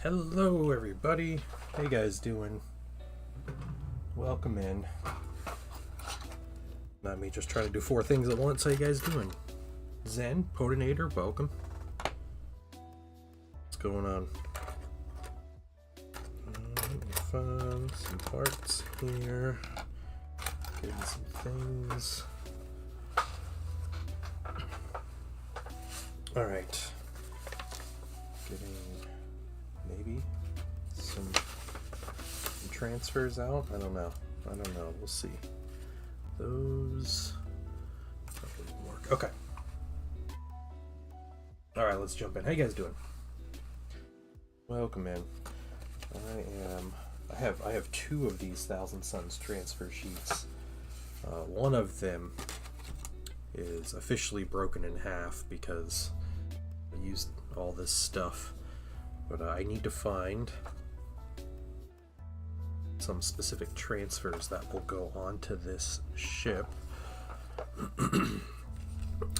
Hello everybody, how you guys doing? Welcome in. Not me just trying to do 4 things at once. How you guys doing? Zen, Potinator, welcome. What's going on? Fun, some parts here. Getting some things. Alright. Getting maybe some transfers out. I don't know. We'll see. Those probably won't work. Okay. All right, let's jump in. How you guys doing? Welcome in. I have 2 of these Thousand Suns transfer sheets. One of them is officially broken in half because I used all this stuff. But I need to find some specific transfers that will go onto this ship.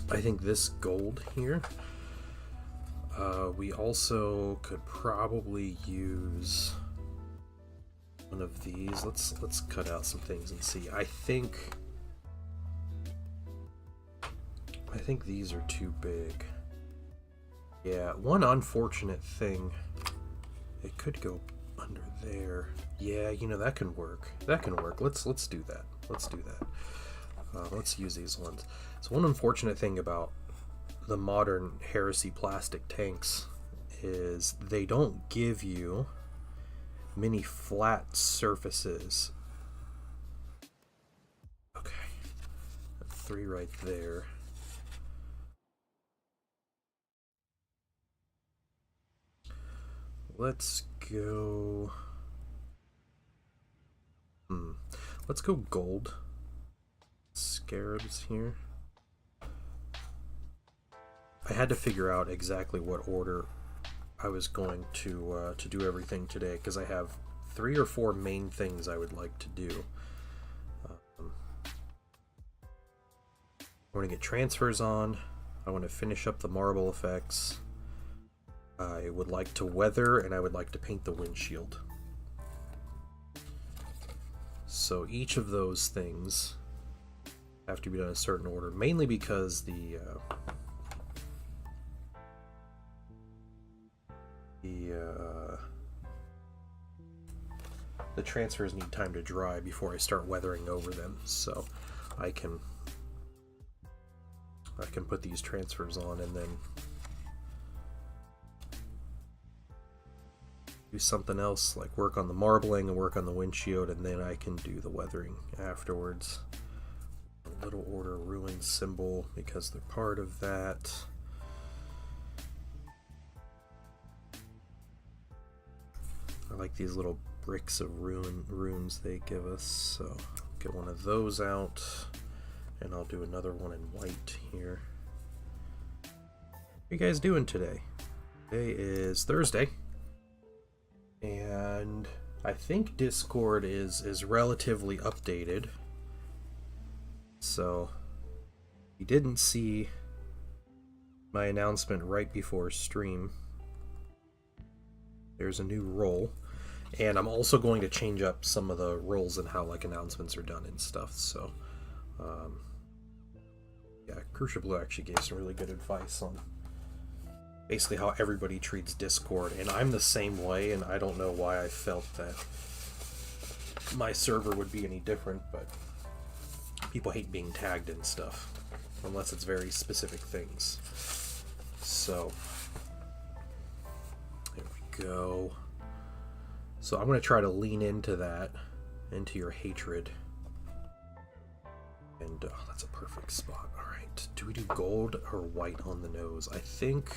I think this gold here. We also could probably use one of these. Let's cut out some things and see. I think these are too big. Yeah, one unfortunate thing, it could go under there. Yeah, you know, that can work. Let's do that. Let's use these ones. So one unfortunate thing about the modern Heresy plastic tanks is they don't give you many flat surfaces. Okay, 3 right there. Let's go. Let's go gold. Scarabs here. I had to figure out exactly what order I was going to do everything today because I have 3 or 4 main things I would like to do. I want to get transfers on. I want to finish up the marble effects. I would like to weather, and I would like to paint the windshield. So each of those things have to be done in a certain order, mainly because the transfers need time to dry before I start weathering over them. So I can put these transfers on and then do something else, like work on the marbling and work on the windshield, and then I can do the weathering afterwards. A little order ruin symbol because they're part of that. I like these little bricks of runes they give us, so get one of those out, and I'll do another one in white here. What are you guys doing today? Today is Thursday. And I think Discord is relatively updated. So you didn't see my announcement right before stream. There's a new role. And I'm also going to change up some of the roles and how like announcements are done and stuff. So yeah, Crucial Blue actually gave some really good advice on basically how everybody treats Discord, and I'm the same way, and I don't know why I felt that my server would be any different, but people hate being tagged and stuff, unless it's very specific things. So, there we go. So I'm going to try to lean into that, into your hatred. And, oh, that's a perfect spot. Alright, do we do gold or white on the nose? I think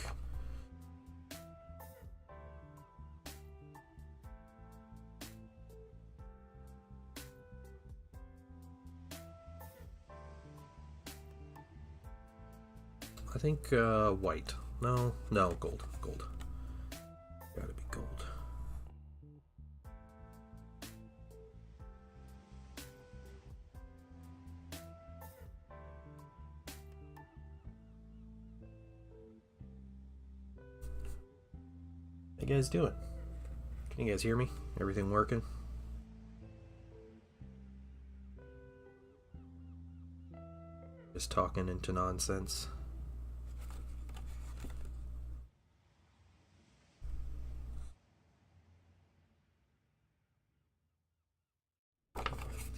white. No, gold. Gotta be gold. How you guys doing? Can you guys hear me? Everything working? Just talking into nonsense.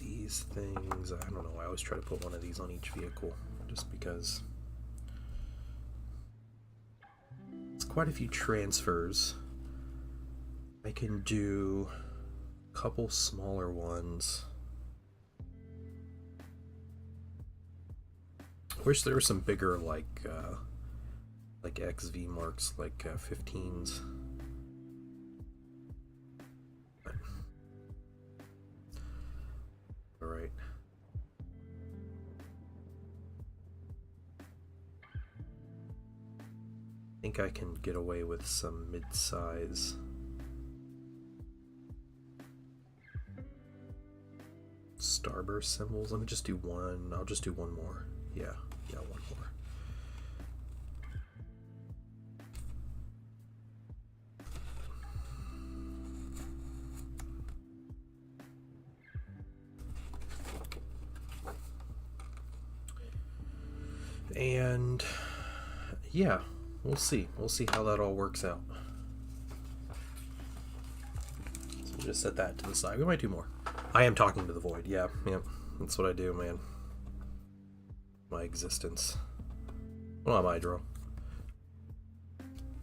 These things, I don't know, I always try to put one of these on each vehicle, just because it's quite a few transfers. I can do a couple smaller ones. Wish there were some bigger, like XV marks, like 15s. All right. I think I can get away with some mid-size. Starburst symbols. Let me just do one. I'll just do one more. Yeah, one more. And yeah, we'll see. We'll see how that all works out. So we'll just set that to the side. We might do more. I am talking to the void. Yeah, that's what I do, man. My existence. Well, I'm Hydro.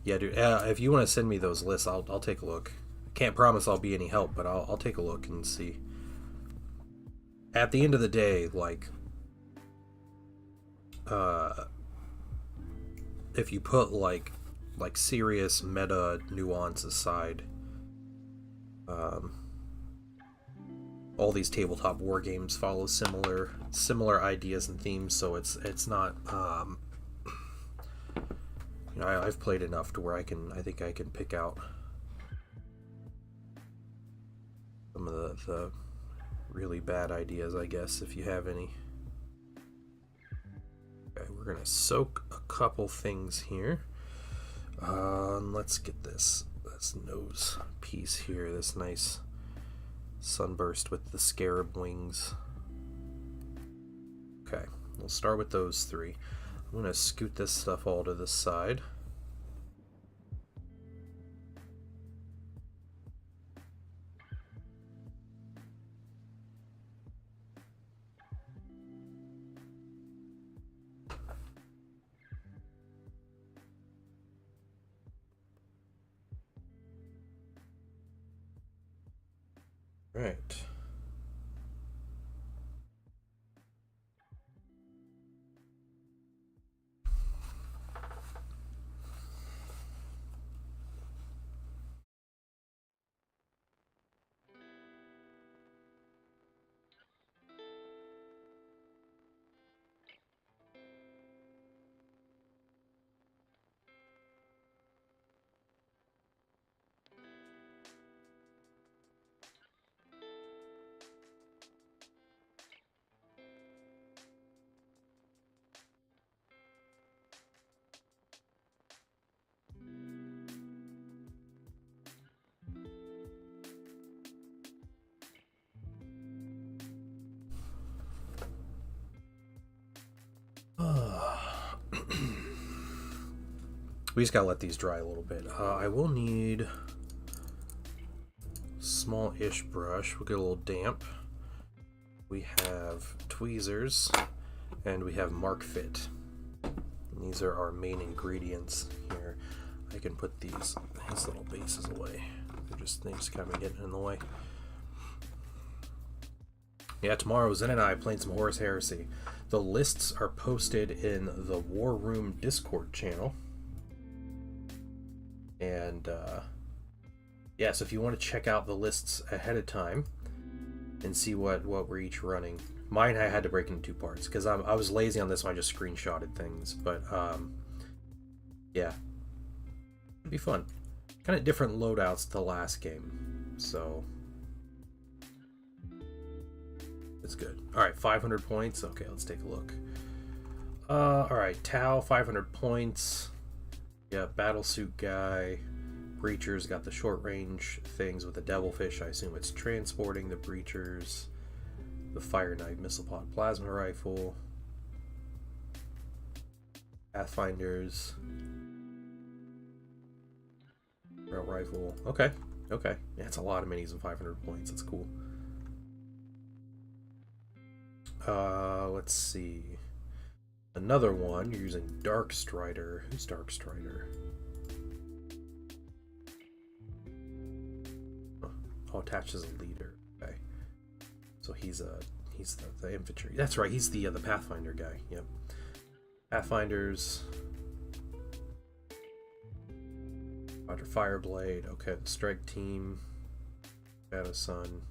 Yeah, dude. If you want to send me those lists, I'll take a look. Can't promise I'll be any help, but I'll take a look and see. At the end of the day, like, if you put like serious meta nuance aside, all these tabletop war games follow similar ideas and themes, so it's not you know, I've played enough to where I think I can pick out some of the really bad ideas, I guess, if you have any. Okay, we're gonna soak a couple things here. Let's get this nose piece here, this nice sunburst with the scarab wings. Okay, we'll start with those three. I'm gonna scoot this stuff all to the side. Right. We just gotta let these dry a little bit. I will need small-ish brush. We'll get a little damp. We have tweezers, and we have Mark Fit. And these are our main ingredients here. I can put these little bases away. They just kind of getting in the way. Yeah, tomorrow Zen and I playing some Horus Heresy. The lists are posted in the War Room Discord channel. And yeah, so if you want to check out the lists ahead of time and see what we're each running. Mine I had to break into two parts because I was lazy on this one. I just screenshotted things, but yeah, it'd be fun. Kind of different loadouts to the last game, so it's good. All right, 500 points. Okay, let's take a look. All right, Tau, 500 points. Yeah, Battlesuit Guy, Breachers got the short range things with the Devilfish. I assume it's transporting the Breachers. The Fire Knight Missile Pod Plasma Rifle. Pathfinders. Rail Rifle. Okay. Okay. Yeah, it's a lot of minis and 500 points. That's cool. Let's see. Another one. You're using Dark Strider. Who's Dark Strider? Oh, attached as a leader. Okay. So he's the infantry. That's right. He's the Pathfinder guy. Yep. Pathfinders. Roger Fireblade. Okay, the strike team. Shadow Sun.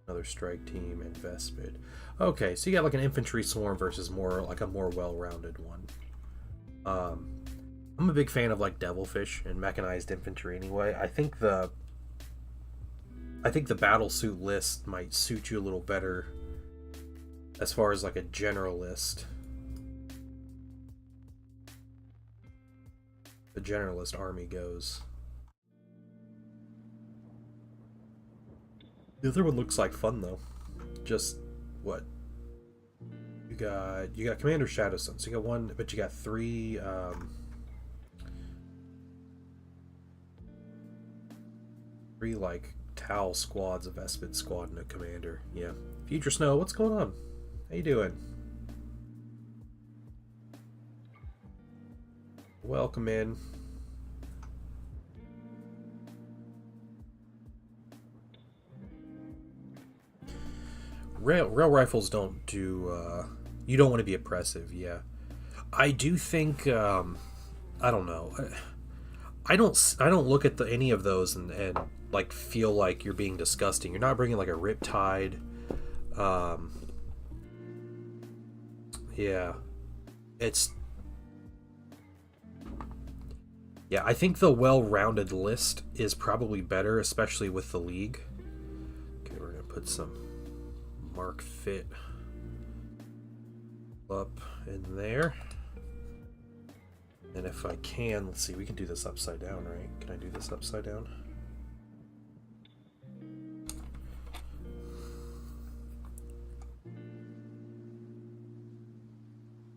Another strike team and Vespid. Okay, so you got like an infantry swarm versus more like a more well-rounded one. I'm a big fan of like Devilfish and mechanized infantry anyway. I think the battle suit list might suit you a little better as far as like a generalist. The generalist army goes. The other one looks like fun though. Just what? You got Commander Shadow Sun. So you got one, but you got three like Tau squads, a Vespid squad, and a commander. Yeah. Future Snow, what's going on? How you doing? Welcome in. Rail rifles don't do. You don't want to be oppressive. Yeah, I do think. I don't know. I don't look at any of those and like feel like you're being disgusting. You're not bringing like a Riptide. Yeah, it's. Yeah, I think the well-rounded list is probably better, especially with the League. Okay, we're gonna put some Mark Fit up in there. And if I can, let's see, we can do this upside down, right? Can I do this upside down?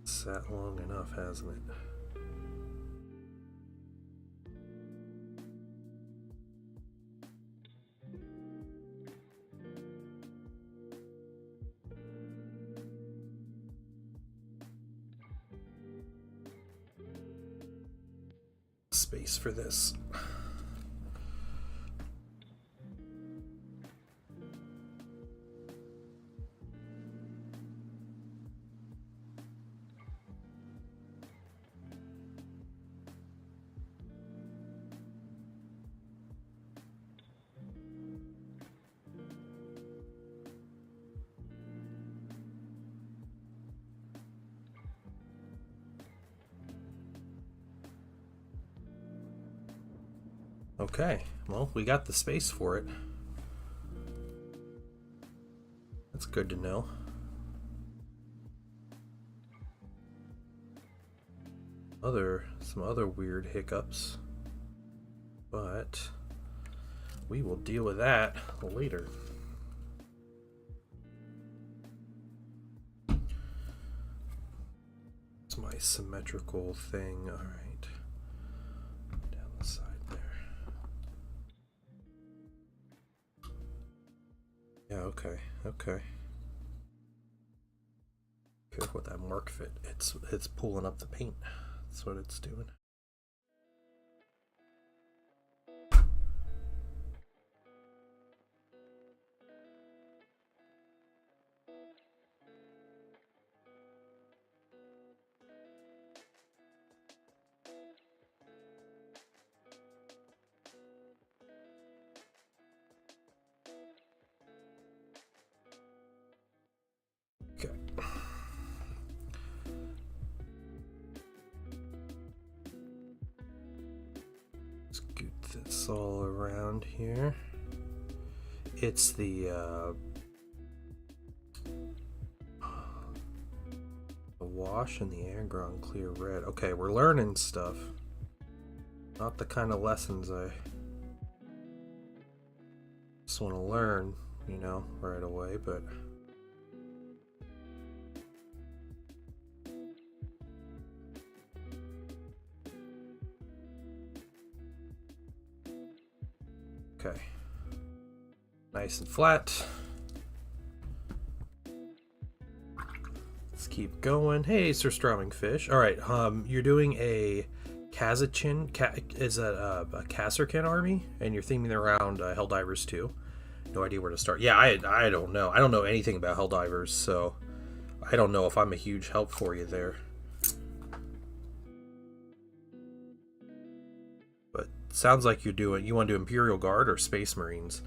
Sat long enough, hasn't it? Space for this. Okay, well, we got the space for it. That's good to know. Some other weird hiccups, but we will deal with that later. It's my symmetrical thing. All right, down the side there. Yeah, okay, okay. Careful with that Mark Fit. It's pulling up the paint. That's what it's doing. Okay. Scoot this all around here. It's the wash and the Angron clear red. Okay, we're learning stuff. Not the kind of lessons I just want to learn, you know, right away, but... Okay. Nice and flat. Let's keep going. Hey, Sir Stroming Fish. Alright, you're doing a Kazakhin, is that a Kasrkin army? And you're theming around Helldivers too. No idea where to start. Yeah, I don't know. I don't know anything about Helldivers, so I don't know if I'm a huge help for you there. But sounds like you want to do Imperial Guard or Space Marines.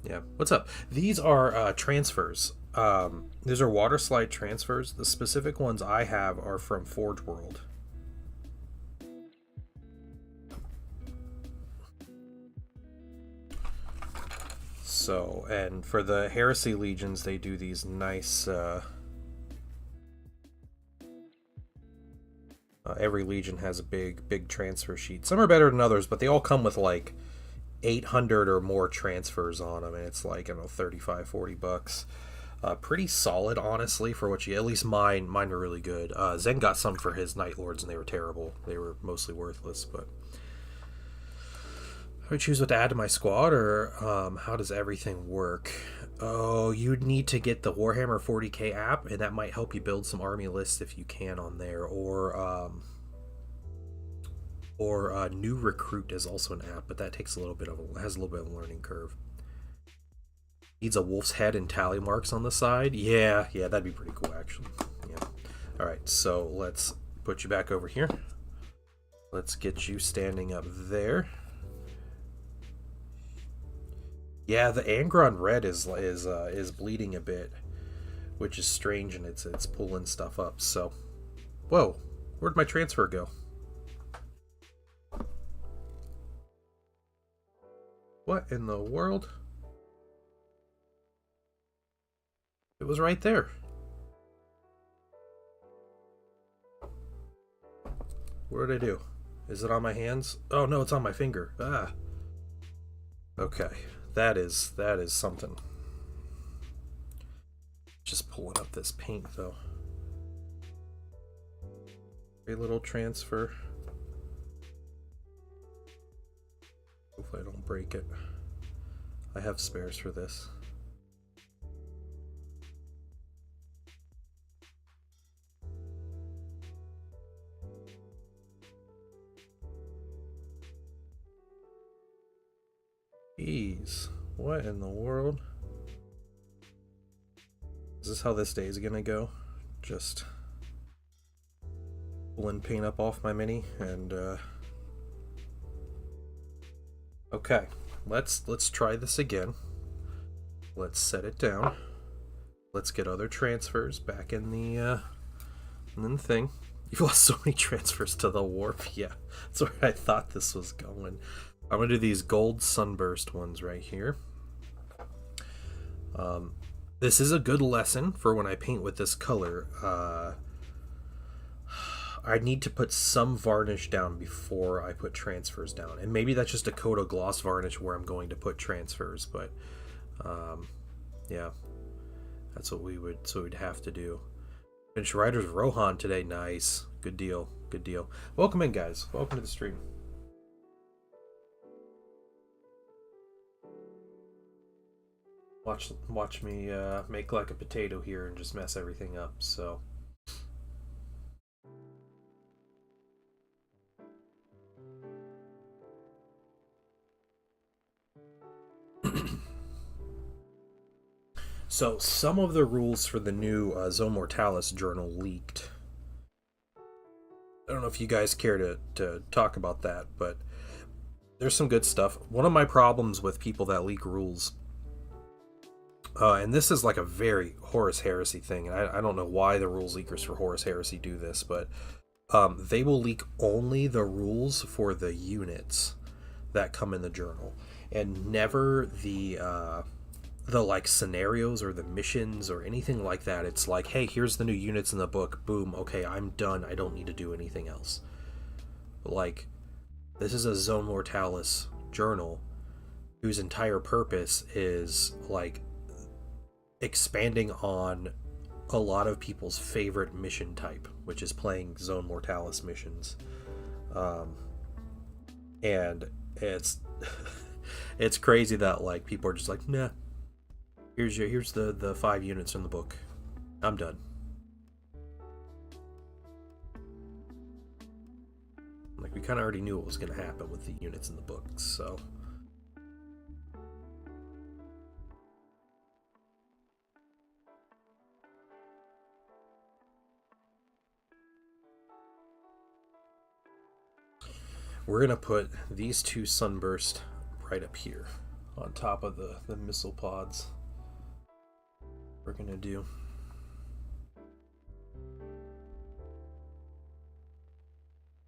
Yeah. What's up? These are transfers. These are water slide transfers. The specific ones I have are from Forge World. So, and for the Heresy Legions, they do these nice, every Legion has a big transfer sheet. Some are better than others, but they all come with like 800 or more transfers on them, and it's like, I don't know, 35, 40 bucks. Pretty solid, honestly, for what you... At least mine were really good. Zen got some for his Night Lords, and they were terrible. They were mostly worthless, but... I would choose what to add to my squad, or how does everything work? Oh, you'd need to get the Warhammer 40k app, and that might help you build some army lists if you can on there, or New Recruit is also an app, but that takes has a little bit of a learning curve. Needs a wolf's head and tally marks on the side. Yeah, that'd be pretty cool, actually. Yeah. All right, so let's put you back over here. Let's get you standing up there. Yeah, the Angron Red is bleeding a bit, which is strange, and it's pulling stuff up. So, whoa, where'd my transfer go? What in the world? It was right there. What did I do? Is it on my hands? Oh no, it's on my finger. Ah. Okay, that is something. Just pulling up this paint though. A little transfer. Hopefully I don't break it. I have spares for this. Jeez, what in the world? Is this how this day is gonna go? Just pulling paint up off my mini and okay, let's try this again. Let's set it down. Let's get other transfers back in the thing. You've lost so many transfers to the warp. Yeah, that's where I thought this was going. I'm going to do these gold sunburst ones right here. This is a good lesson for when I paint with this color. I need to put some varnish down before I put transfers down. And maybe that's just a coat of gloss varnish where I'm going to put transfers. But, yeah, that's what we'd have to do. Finch Riders Rohan today. Nice. Good deal. Good deal. Welcome in, guys. Welcome to the stream. Watch me make like a potato here and just mess everything up, so. So, some of the rules for the new Zone Mortalis journal leaked. I don't know if you guys care to talk about that, but there's some good stuff. One of my problems with people that leak rules, and this is like a very Horus Heresy thing, and I don't know why the rules leakers for Horus Heresy do this, but they will leak only the rules for the units that come in the journal, and never the like scenarios or the missions or anything like that. It's like, hey, here's the new units in the book, boom, okay, I'm done, I don't need to do anything else. Like, This is a Zone Mortalis journal whose entire purpose is like expanding on a lot of people's favorite mission type, which is playing Zone Mortalis missions. And it's it's crazy that like people are just like, nah, here's the 5 units from the book. I'm done. Like, we kind of already knew what was going to happen with the units in the books, so. We're going to put these 2 Sunburst right up here on top of the missile pods. We're going to do.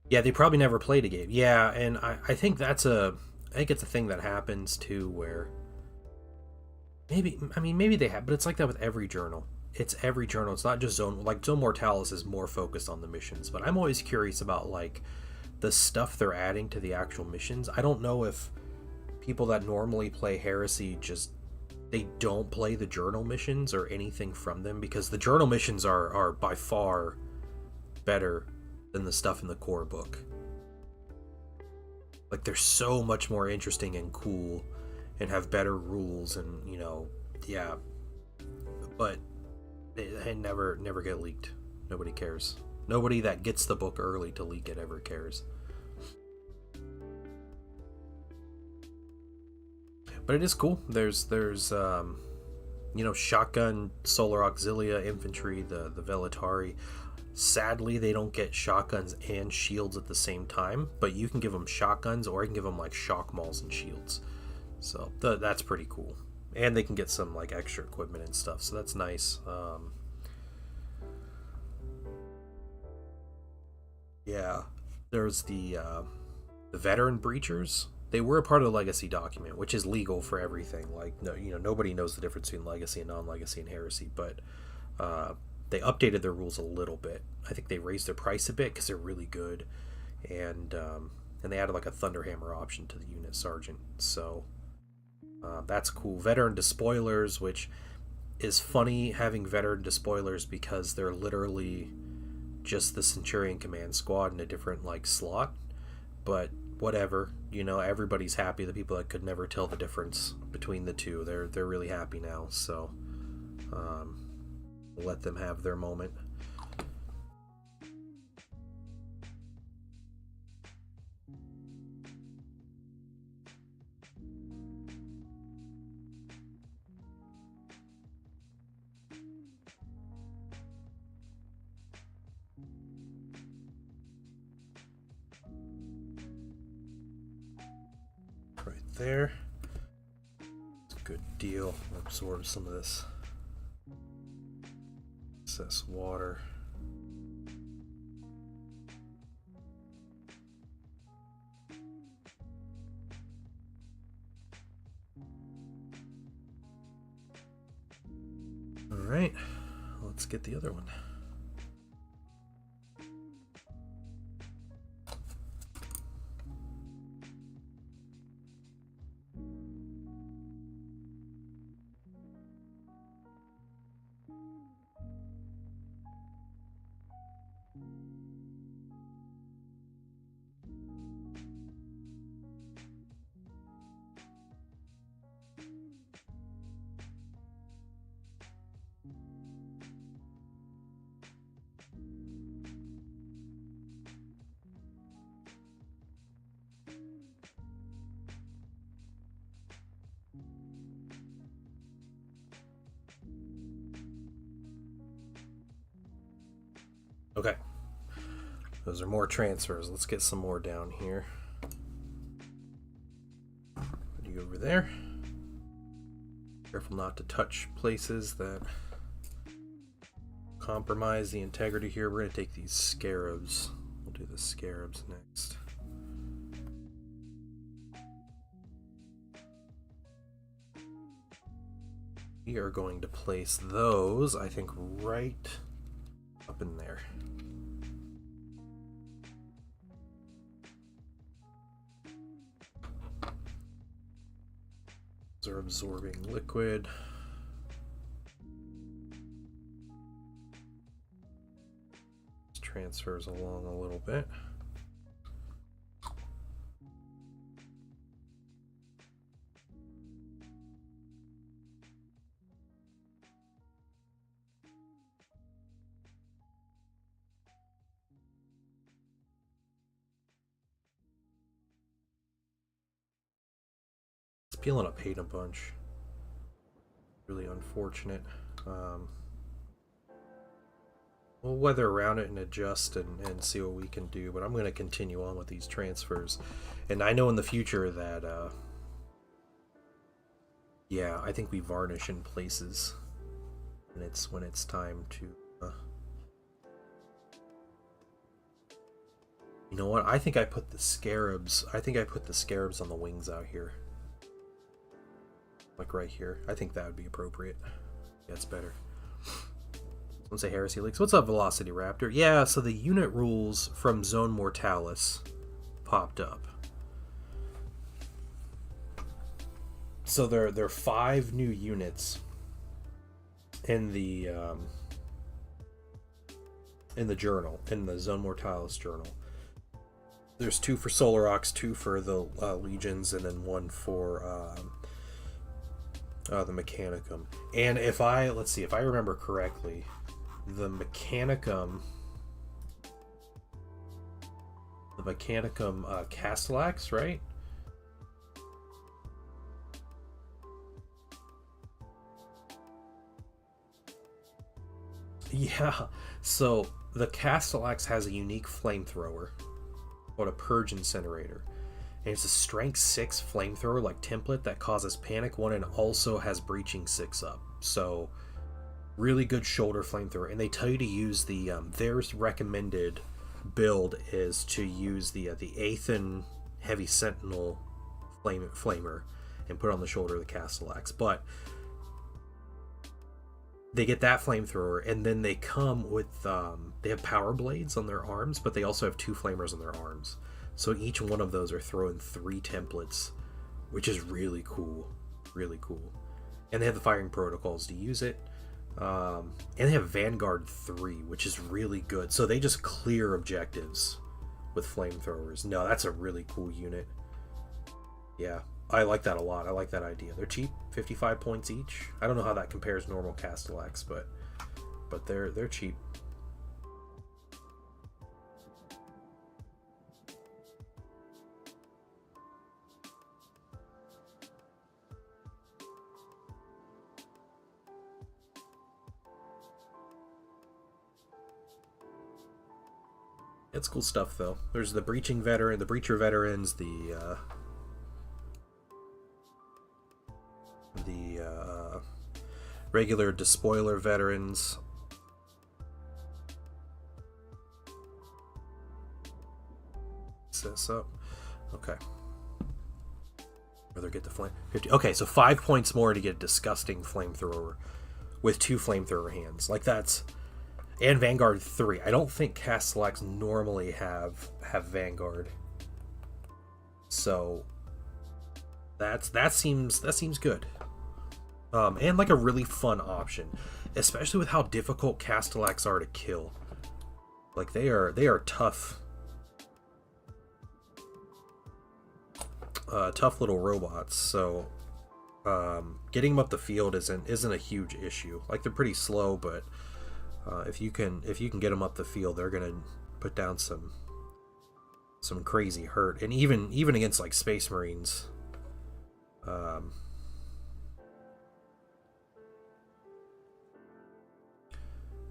Yeah, they probably never played a game. Yeah, and I think it's a thing that happens too, where maybe they have, but it's like that with every journal. It's every journal. It's not just Zone Mortalis is more focused on the missions, but I'm always curious about like the stuff they're adding to the actual missions. I don't know if people that normally play Heresy they don't play the journal missions or anything from them, because the journal missions are by far better than the stuff in the core book. Like, they're so much more interesting and cool and have better rules, and yeah, but they never get leaked. Nobody cares. Nobody that gets the book early to leak it ever cares. But it is cool. There's shotgun, solar auxilia infantry, the Velatari. Sadly, they don't get shotguns and shields at the same time, but you can give them shotguns, or you can give them like shock mauls and shields. So that's pretty cool. And they can get some like extra equipment and stuff, so that's nice. Yeah, there's the veteran breachers. They were a part of the legacy document, which is legal for everything. Like, nobody knows the difference between legacy and non-legacy and heresy, but they updated their rules a little bit. I think they raised their price a bit because they're really good, and they added like a Thunderhammer option to the unit sergeant. So that's cool. Veteran despoilers, which is funny having veteran despoilers because they're literally just the Centurion command squad in a different like slot, but whatever. Everybody's happy. The people that could never tell the difference between the two, they're really happy now. So we'll let them have their moment. Right there. It's a good deal. Absorb some of this excess water. All right, let's get the other one. Okay, those are more transfers. Let's get some more down here. Put you over there. Careful not to touch places that compromise the integrity here. We're going to take these scarabs. We'll do the scarabs next. We are going to place those, I think, right up in there. Those are absorbing liquid. This transfers along a little bit. Peeling up paint a bunch. Really unfortunate. We'll weather around it and adjust and see what we can do, but I'm going to continue on with these transfers. And I know in the future that, yeah, I think we varnish in places when it's time to... You know what? I think I put the scarabs on the wings out here. Like right here. I think that would be appropriate. Yeah, it's better. Let's say Heresy Leaks. What's up, Velocity Raptor? Yeah, so the unit rules from Zone Mortalis popped up. So there are 5 new units in the journal, in the Zone Mortalis journal. There's 2 for Solorox, 2 for the Legions, and then 1 for the Mechanicum. And if I remember correctly, the Mechanicum Castellax, right? Yeah, so the Castellax has a unique flamethrower called a Purge Incinerator. And it's a strength 6 flamethrower like template that causes panic 1 and also has breaching 6 up. So really good shoulder flamethrower. And they tell you to use the their recommended build is to use the Aethan Heavy Sentinel flamer and put it on the shoulder of the Castellax. But they get that flamethrower, and then they come with they have power blades on their arms, but they also have 2 flamers on their arms. So each one of those are throwing 3 templates, which is really cool. Really cool. And they have the firing protocols to use it. And they have Vanguard 3, which is really good. So they just clear objectives with flamethrowers. No, that's a really cool unit. Yeah, I like that a lot. I like that idea. They're cheap, 55 points each. I don't know how that compares to normal Castellax, but they're cheap. It's cool stuff, though. There's the Breaching Veteran, the Breacher Veterans, the regular Despoiler Veterans. Set this up. Okay. Rather get the flame. 50. Okay, so 5 points more to get Disgusting Flamethrower with 2 flamethrower hands. Like that's... And Vanguard 3. I don't think Castellax normally have Vanguard. So that seems good. And like a really fun option, especially with how difficult Castellax are to kill. Like they are tough. Tough little robots. So getting them up the field isn't a huge issue. Like they're pretty slow, but if you can get them up the field, they're gonna put down some crazy hurt. And even against like Space Marines,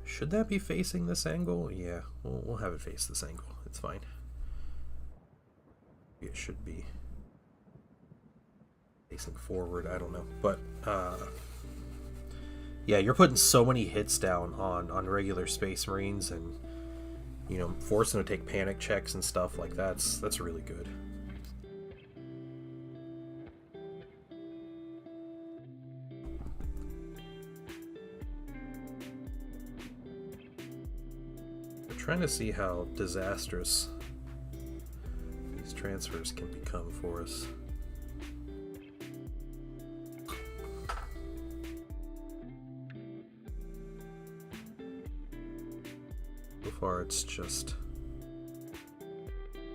should that be facing this angle? Yeah, we'll have it face this angle. It's fine. It should be facing forward. I don't know, but yeah, you're putting so many hits down on regular Space Marines, and you know, forcing them to take panic checks and stuff like that's really good. I'm trying to see how disastrous these transfers can become for us. far it's just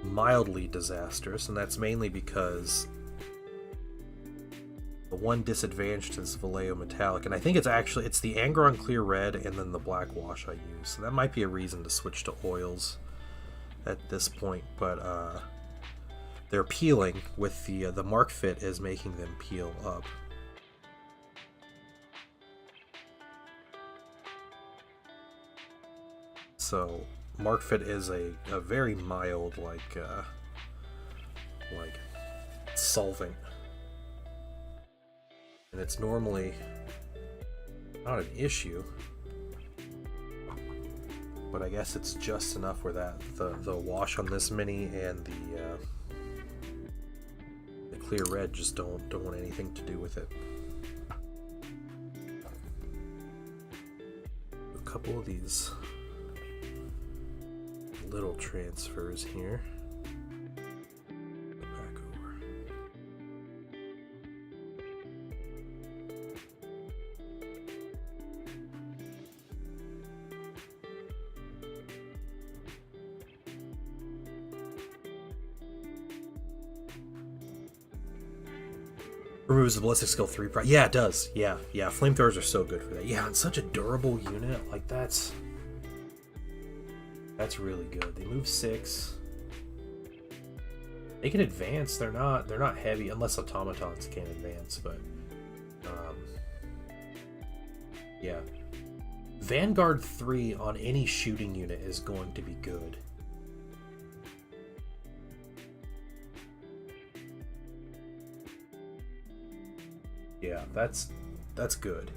mildly disastrous, and that's mainly because the one disadvantage is Vallejo Metallic, and I think it's the Angron Clear Red and then the Black Wash I use, so that might be a reason to switch to oils at this point, but they're peeling with the Mark Fit is making them peel up. So Mark Fit is a very mild like solvent, and it's normally not an issue, but I guess it's just enough where that the wash on this mini and the Clear Red just don't want anything to do with it. A couple of these little transfers here. Back over. Removes the ballistic skill 3. Yeah, it does. Yeah. Flamethrowers are so good for that. Yeah, it's such a durable unit. Like that's really good. They move 6. They can advance. They're not heavy unless automatons can't advance, but yeah. Vanguard 3 on any shooting unit is going to be good. Yeah, that's good.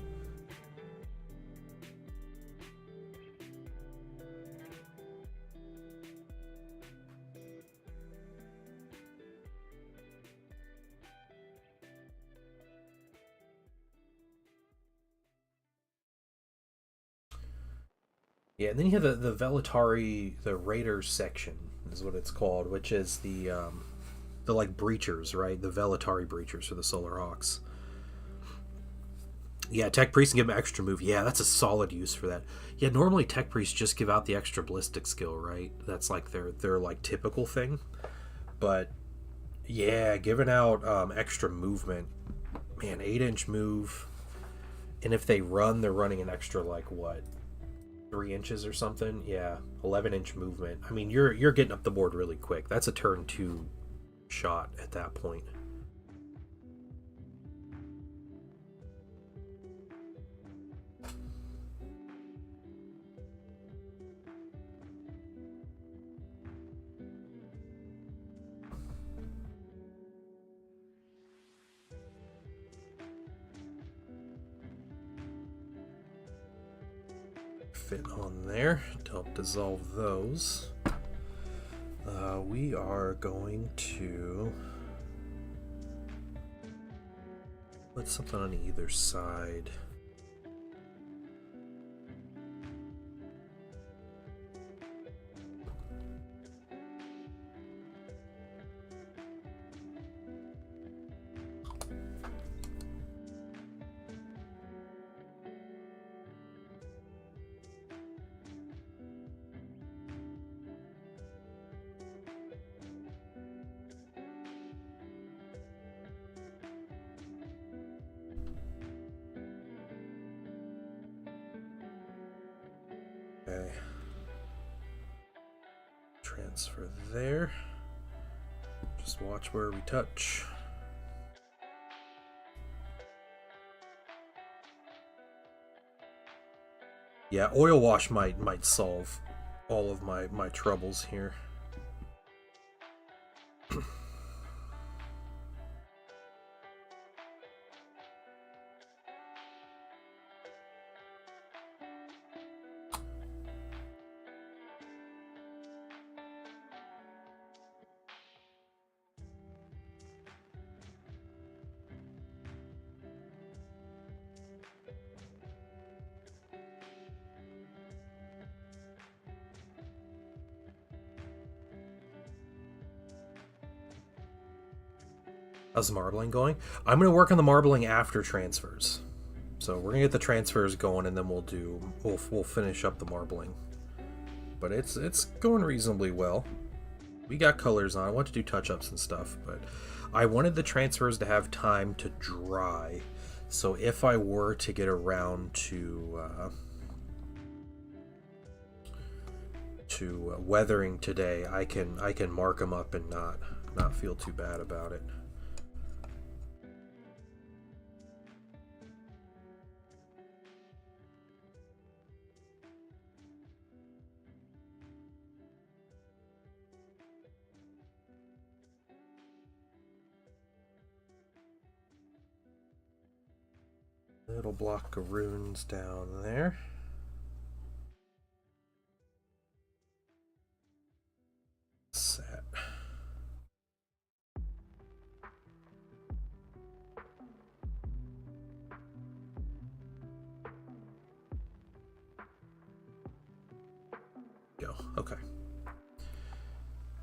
Yeah, and then you have the Velatari, the Raiders section is what it's called, which is the like breachers, right? The Velatari breachers for the Solar Hawks. Yeah, Tech Priest can give them extra move. Yeah, that's a solid use for that. Yeah, normally Tech Priests just give out the extra ballistic skill, right? That's like their like typical thing. But yeah, giving out extra movement, man, 8-inch move, and if they run, they're running an extra like what, 3 inches or something. Yeah, 11-inch movement. I mean, you're getting up the board really quick. That's a turn 2 shot at that point. Fit on there to help dissolve those. We are going to put something on either side. Okay. Transfer there. Just watch where we touch. Yeah, oil wash might solve all of my troubles here. How's the marbling going? I'm going to work on the marbling after transfers. So we're going to get the transfers going, and then we'll finish up the marbling but it's going reasonably well. We got colors on. I want to do touch-ups and stuff, but I wanted the transfers to have time to dry. So if I were to get around to weathering today, I can mark them up and not feel too bad about it. Little block of runes down there. Set. Go. Okay.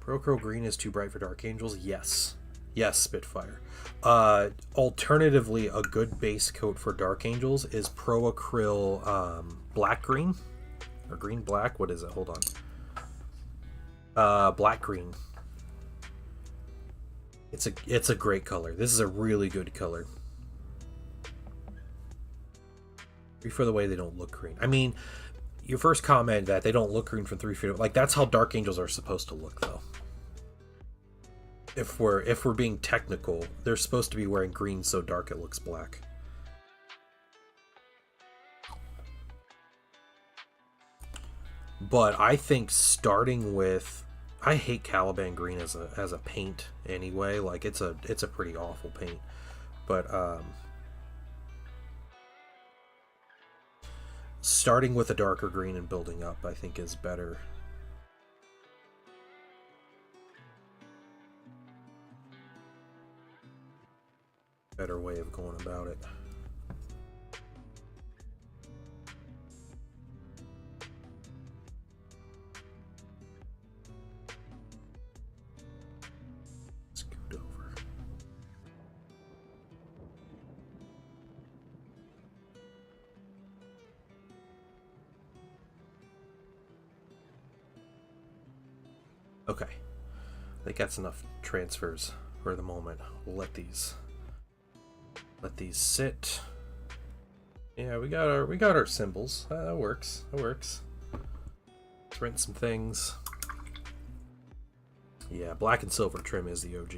Procro green is too bright for Dark Angels? Yes. Yes, Spitfire. Alternatively, a good base coat for Dark Angels is Pro Acryl black green or green black. What is it? Hold on. Black green. It's a great color. This is a really good color. For the way they don't look green. I mean, your first comment that they don't look green from 3 feet, like that's how Dark Angels are supposed to look, though. If we're being technical, they're supposed to be wearing green so dark it looks black. But I think starting with, I hate Caliban green as a paint anyway. Like it's a pretty awful paint. But starting with a darker green and building up, I think, is better. Better way of going about it. Scoot over. Okay. I think that's enough transfers for the moment. We'll let these sit. Yeah, we got our symbols. That works. That works. Let's rent some things. Yeah, black and silver trim is the OG.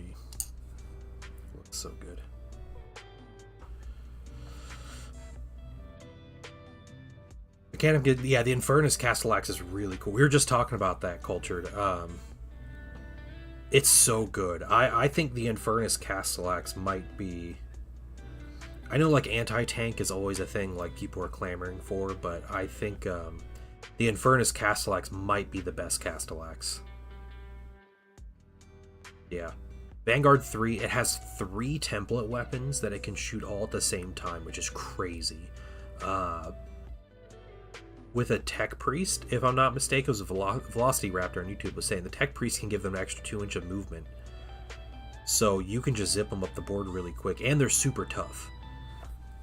Looks so good. Yeah, the Infernus Castellax is really cool. We were just talking about that, Cultured. It's so good. I think the Infernus Castellax might be... I know, like, anti-tank is always a thing, like, people are clamoring for, but I think the Infernus Castellax might be the best Castellax. Yeah. Vanguard 3, it has 3 template weapons that it can shoot all at the same time, which is crazy. With a Tech Priest, if I'm not mistaken, it was a Velocity Raptor on YouTube was saying the Tech Priest can give them an extra 2 inch of movement. So you can just zip them up the board really quick, and they're super tough.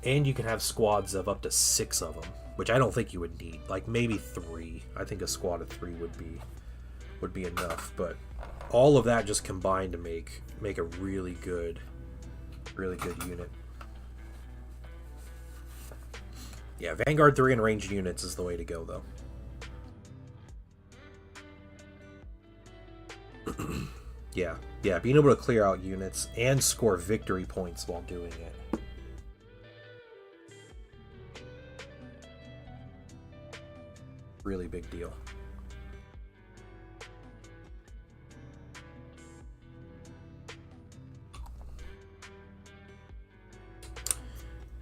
And you can have squads of up to 6 of them, which I don't think you would need. Like maybe 3. I think a squad of 3 would be enough. But all of that just combined to make a really good unit. Yeah, Vanguard 3 and ranged units is the way to go, though. Yeah, being able to clear out units and score victory points while doing it. Really big deal.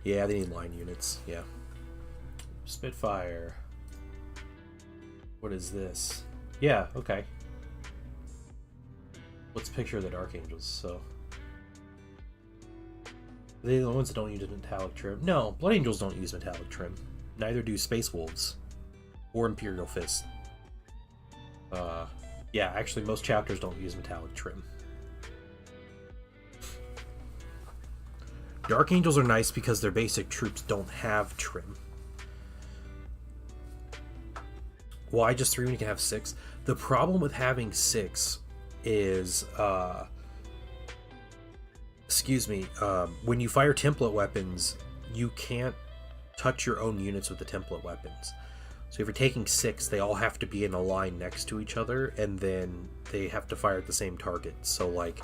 Yeah, they need line units. Yeah. Spitfire. What is this? Yeah, okay. Let's picture the Dark Angels, so. Are they the ones that don't use metallic trim? No, Blood Angels don't use metallic trim. Neither do Space Wolves. Or Imperial Fist. Yeah, actually most chapters don't use metallic trim. Dark Angels are nice because their basic troops don't have trim. Why just 3 when you can have 6? The problem with having 6 is, when you fire template weapons, you can't touch your own units with the template weapons. So if you're taking 6, they all have to be in a line next to each other, and then they have to fire at the same target. So like,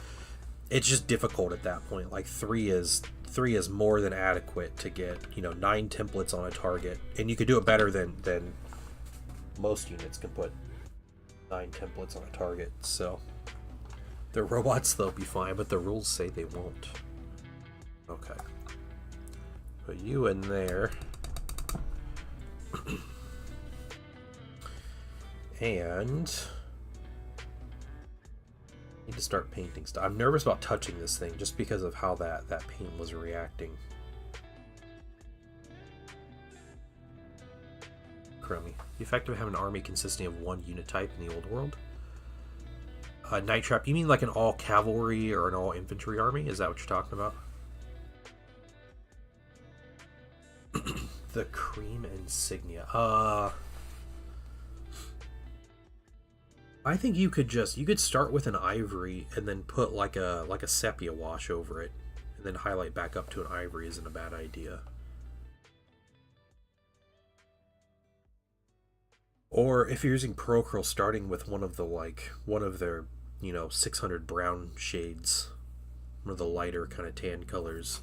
it's just difficult at that point. Like 3 is more than adequate to get 9 templates on a target, and you could do it better than most units can put 9 templates on a target. So the robots, they'll be fine, but the rules say they won't. Okay, put you in there. And I need to start painting stuff. I'm nervous about touching this thing just because of how that paint was reacting. Crummy. The effect of having an army consisting of 1 unit type in the old world. Night Trap, you mean like an all cavalry or an all infantry army? Is that what you're talking about? The cream insignia. I think you could start with an ivory and then put like a sepia wash over it, and then highlight back up to an ivory isn't a bad idea. Or if you're using Procurl, starting with one of their 600 brown shades, one of the lighter kind of tan colors,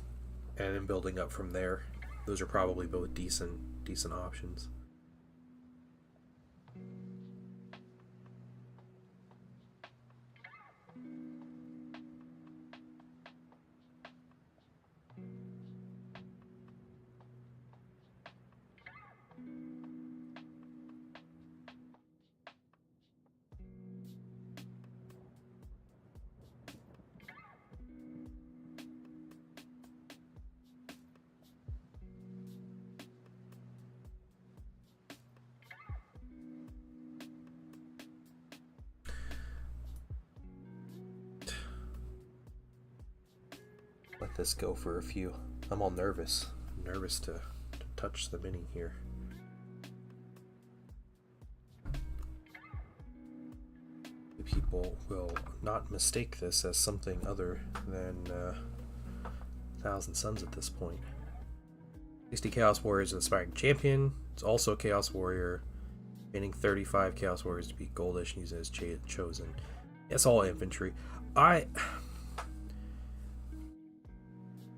and then building up from there. Those are probably both decent options. Let this go for a few. I'm all nervous. I'm nervous to touch the mini here. People will not mistake this as something other than Thousand Suns at this point. 60 Chaos Warriors Inspiring Champion. It's also a Chaos Warrior. Gaining 35 Chaos Warriors to be goldish and use it as chosen. It's all infantry.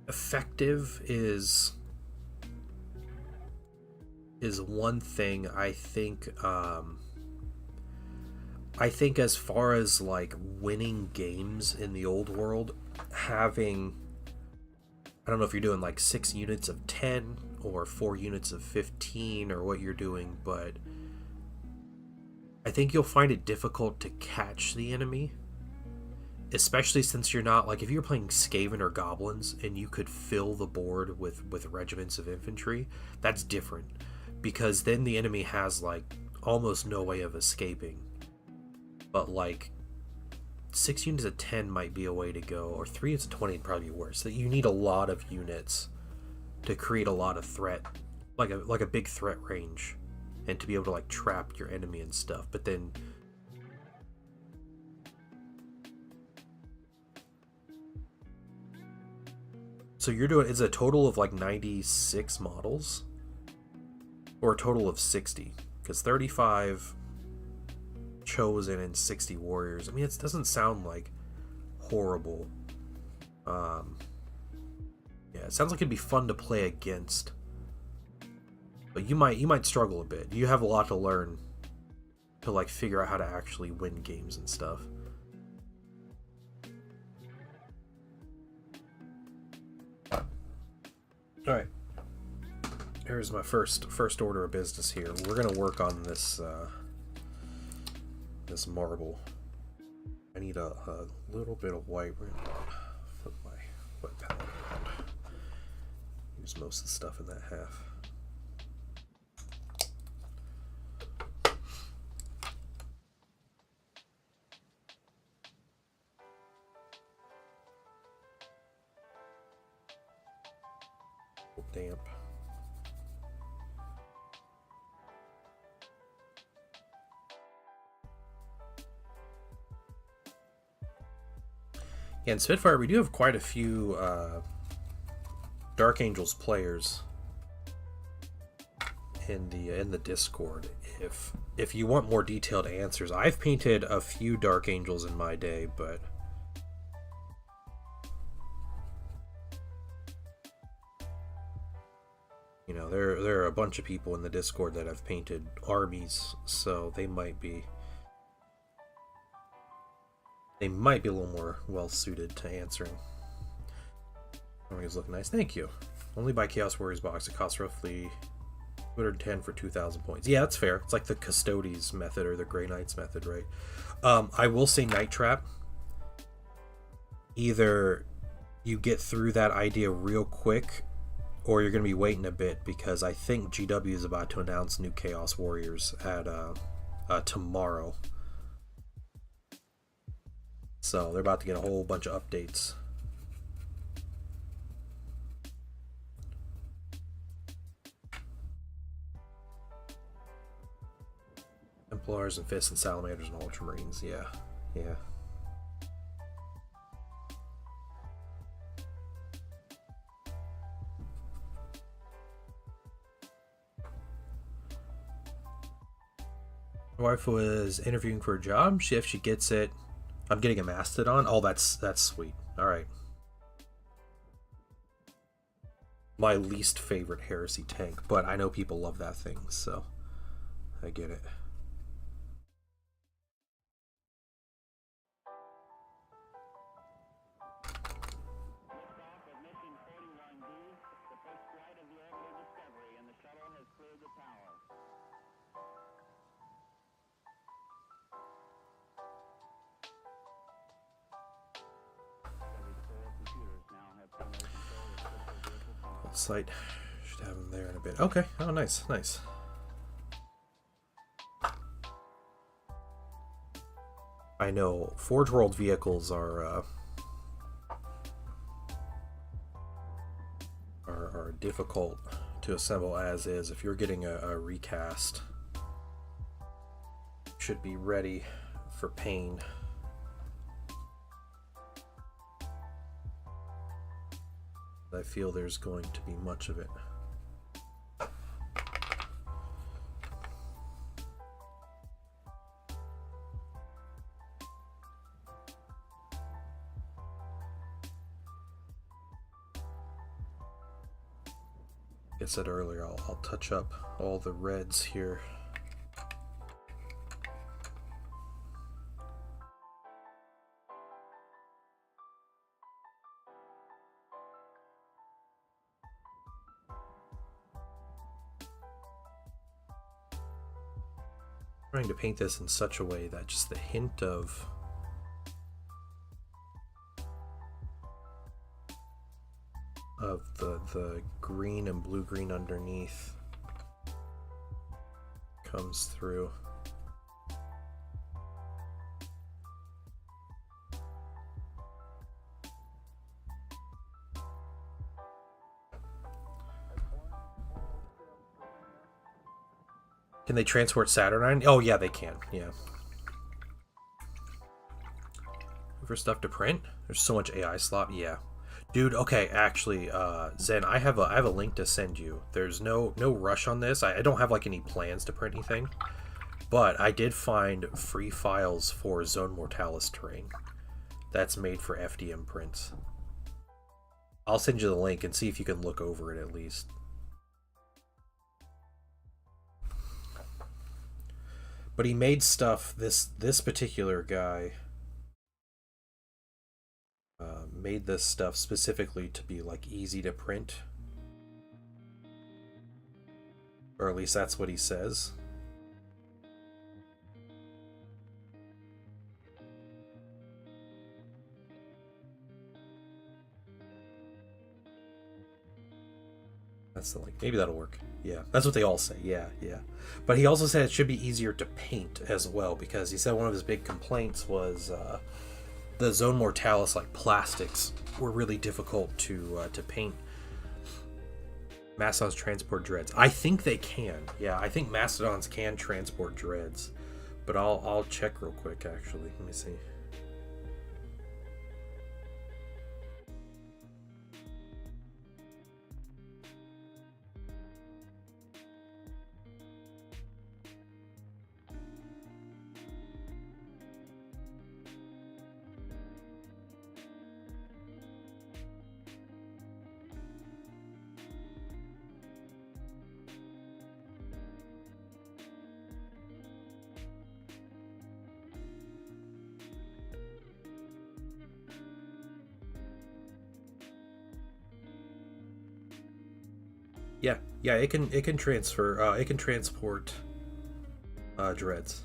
Effective is one thing. I think as far as like winning games in the old world, having, I don't know if you're doing like 6 units of 10 or 4 units of 15 or what you're doing, but I think you'll find it difficult to catch the enemy. Especially since you're not, like, if you're playing Skaven or Goblins and you could fill the board with regiments of infantry, that's different. Because then the enemy has, like, almost no way of escaping. But, like, 6 units of 10 might be a way to go, or 3 units of 20 would probably be worse. That you need a lot of units to create a lot of threat, like a big threat range, and to be able to, like, trap your enemy and stuff. But then... So you're doing, is a total of like 96 models? Or a total of 60? Because 35 chosen and 60 warriors. I mean, it doesn't sound like horrible. Yeah, it sounds like it'd be fun to play against. But you might struggle a bit. You have a lot to learn to like figure out how to actually win games and stuff. Alright, here's my first order of business here. We're going to work on this this marble. I need a little bit of white. We're going to flip my wet palette around. Use most of the stuff in that half. Damp. And Spitfire, we do have quite a few Dark Angels players in the Discord. If you want more detailed answers, I've painted a few Dark Angels in my day, but you know, there are a bunch of people in the Discord that have painted armies, so they might be a little more well suited to answering. Armies look nice, thank you. Only buy Chaos Warriors box. It costs roughly 210 for 2,000 points. Yeah, that's fair. It's like the Custodes method or the Grey Knights method, right? I will say Night Trap. Either you get through that idea real quick, or you're going to be waiting a bit, because I think GW is about to announce new Chaos Warriors at tomorrow. So they're about to get a whole bunch of updates. Templars and Fists and Salamanders and Ultramarines, yeah. My wife was interviewing for a job. If she gets it, I'm getting a Mastodon. Oh, that's sweet. All right. My least favorite Heresy tank, but I know people love that thing, so I get it. Site should have them there in a bit. Okay. Oh, nice. I know Forge World vehicles are difficult to assemble as is. If you're getting a recast, you should be ready for pain. I feel there's going to be much of it. Like I said earlier, I'll touch up all the reds here. Trying to paint this in such a way that just the hint of the green and blue-green underneath comes through. Can they transport Saturnine? Oh yeah, they can. Yeah. For stuff to print, there's so much AI slop. Yeah, dude. Okay, actually, Zen, I have a link to send you. There's no rush on this. I don't have like any plans to print anything, but I did find free files for Zone Mortalis terrain. That's made for FDM prints. I'll send you the link and see if you can look over it at least. But he made stuff, this particular guy made this stuff specifically to be like easy to print. Or at least that's what he says. That's the link. Maybe that'll work. Yeah, that's what they all say. Yeah. But he also said it should be easier to paint as well, because he said one of his big complaints was the Zone Mortalis like plastics were really difficult to paint. Mastodons transport dreads. I think they can. Yeah, I think Mastodons can transport dreads, but I'll check real quick. Actually, let me see. Yeah, it can transfer it can transport dreads.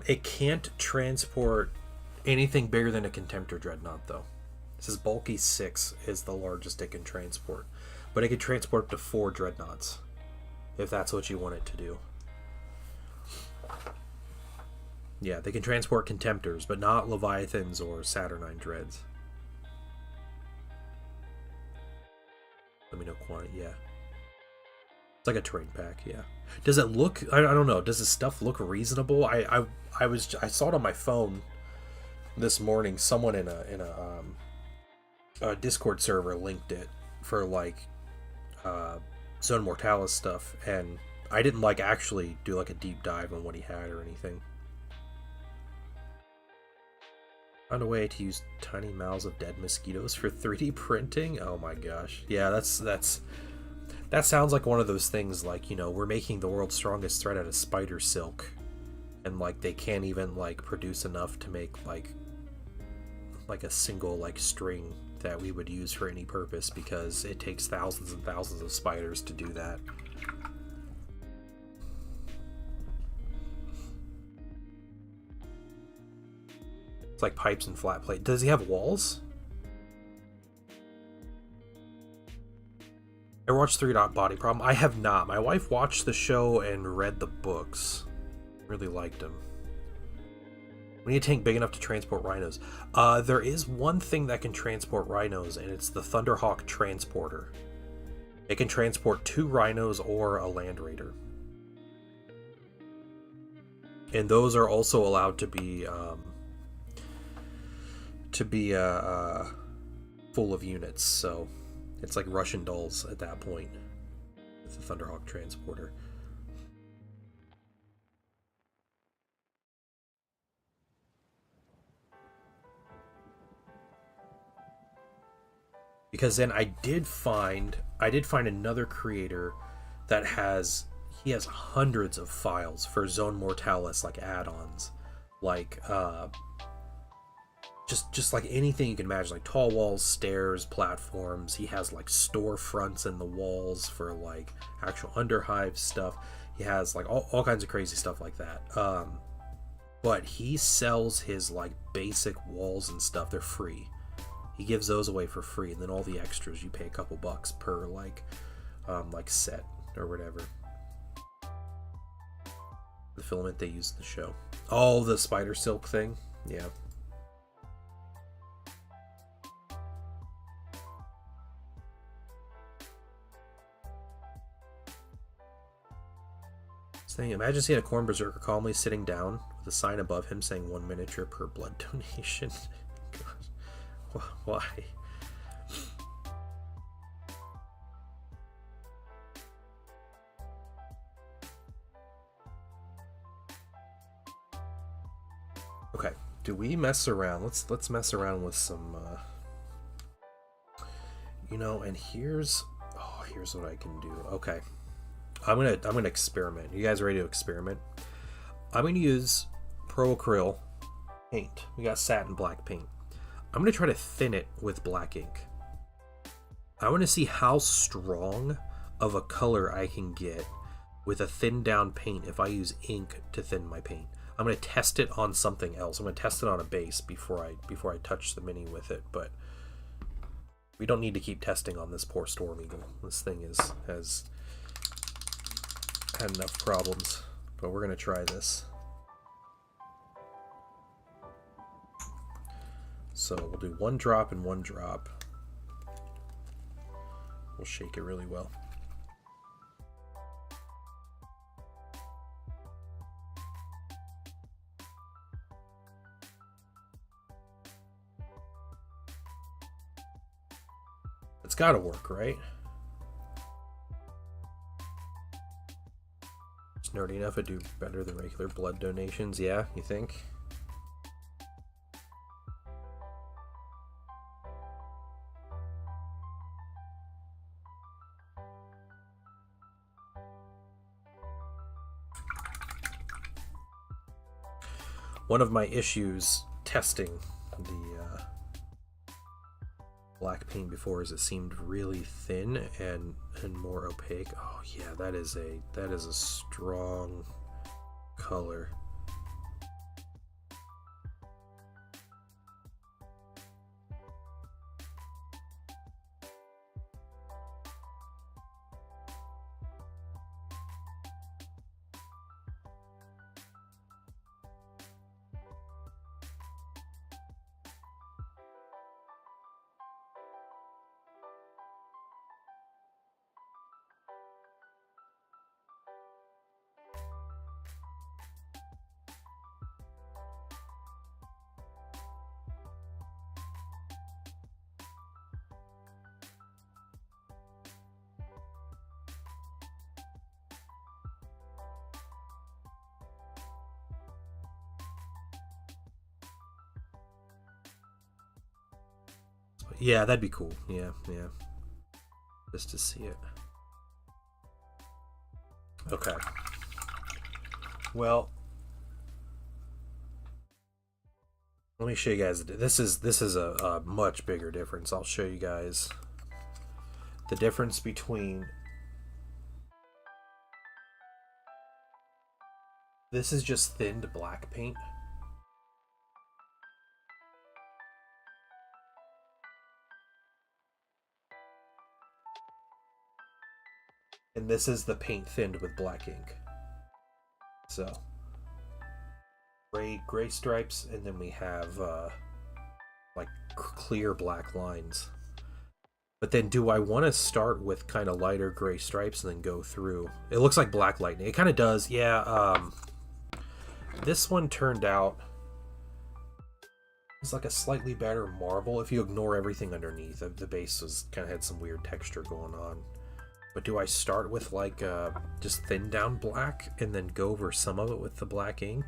It can't transport anything bigger than a Contemptor Dreadnought, though. This is bulky 6 is the largest it can transport. But it can transport up to 4 Dreadnoughts, if that's what you want it to do. Yeah, they can transport Contemptors, but not Leviathans or Saturnine Dreads. Let me know quantity, yeah. It's like a terrain pack, yeah. Does it look? I don't know. Does this stuff look reasonable? I saw it on my phone this morning. Someone in a Discord server linked it for like Zone Mortalis stuff, and I didn't like actually do like a deep dive on what he had or anything. Found a way to use tiny mouths of dead mosquitoes for 3D printing. Oh my gosh, yeah, that sounds like one of those things like, you know, we're making the world's strongest thread out of spider silk, and like they can't even like produce enough to make like a single like string that we would use for any purpose, because it takes thousands and thousands of spiders to do that. It's like pipes and flat plate. Does he have walls? Ever watched Three Dot Body Problem? I have not. My wife watched the show and read the books. Really liked them. We need a tank big enough to transport rhinos. There is one thing that can transport rhinos, and it's the Thunderhawk Transporter. It can transport 2 rhinos or a Land Raider. And those are also allowed to be full of units, so it's like Russian dolls at that point with the Thunderhawk Transporter. Because then I did find another creator that has hundreds of files for Zone Mortalis, like add-ons, like just like anything you can imagine, like tall walls, stairs, platforms. He has like storefronts in the walls for like actual Underhive stuff. He has like all kinds of crazy stuff like that. But he sells his like basic walls and stuff. They're free. He gives those away for free, and then all the extras you pay a couple bucks per like set or whatever. The filament they use in the show. Oh, the spider silk thing. Yeah. Saying, imagine seeing a Khorne Berserker calmly sitting down with a sign above him saying 1 miniature per blood donation. Why? Okay, do we mess around? Let's mess around with some you know, and here's what I can do. Okay. I'm gonna experiment. You guys ready to experiment? I'm gonna use Pro Acryl paint. We got satin black paint. I'm going to try to thin it with black ink. I want to see how strong of a color I can get with a thinned down paint if I use ink to thin my paint. I'm going to test it on something else. I'm going to test it on a base before I touch the mini with it, but we don't need to keep testing on this poor Storm Eagle. This thing has had enough problems, but we're going to try this. So we'll do 1 drop and 1 drop. We'll shake it really well. It's gotta work, right? It's nerdy enough to do better than regular blood donations, yeah, you think? One of my issues testing the black paint before is it seemed really thin and more opaque. Oh yeah, that is a strong color. Yeah, that'd be cool. Yeah, yeah. Just to see it. Okay. Well, let me show you guys. This is a much bigger difference. I'll show you guys the difference between. This is just thinned black paint. And this is the paint thinned with black ink. So gray stripes, and then we have like clear black lines. But then do I want to start with kind of lighter gray stripes and then go through? It looks like Black Lightning. It kind of does, yeah. This one turned out it's like a slightly better marble if you ignore everything underneath. The base was kind of had some weird texture going on. But do I start with like just thin down black and then go over some of it with the black ink?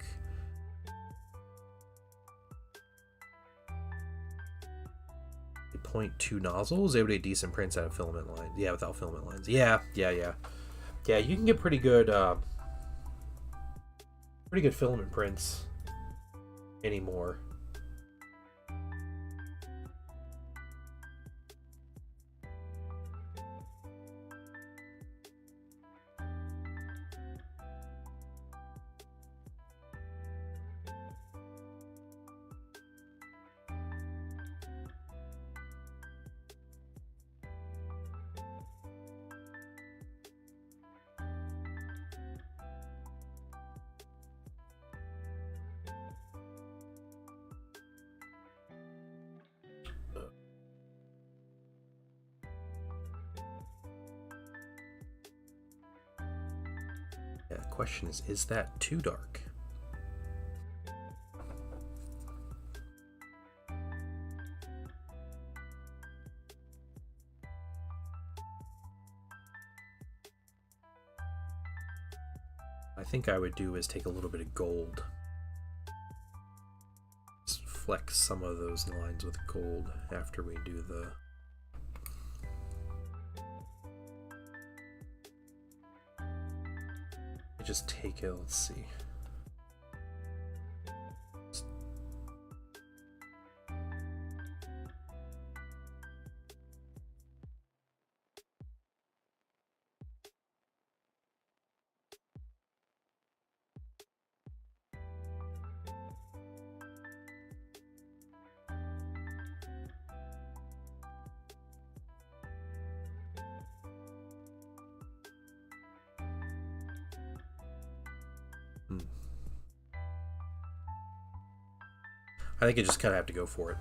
.2 nozzles. They would get decent prints out of filament lines. Yeah, without filament lines. Yeah. Yeah, you can get pretty good filament prints anymore. Yeah, the question is that too dark? I think I would do is take a little bit of gold. Just flex some of those lines with gold after we do the... Just take it, let's see. I think you just kind of have to go for it.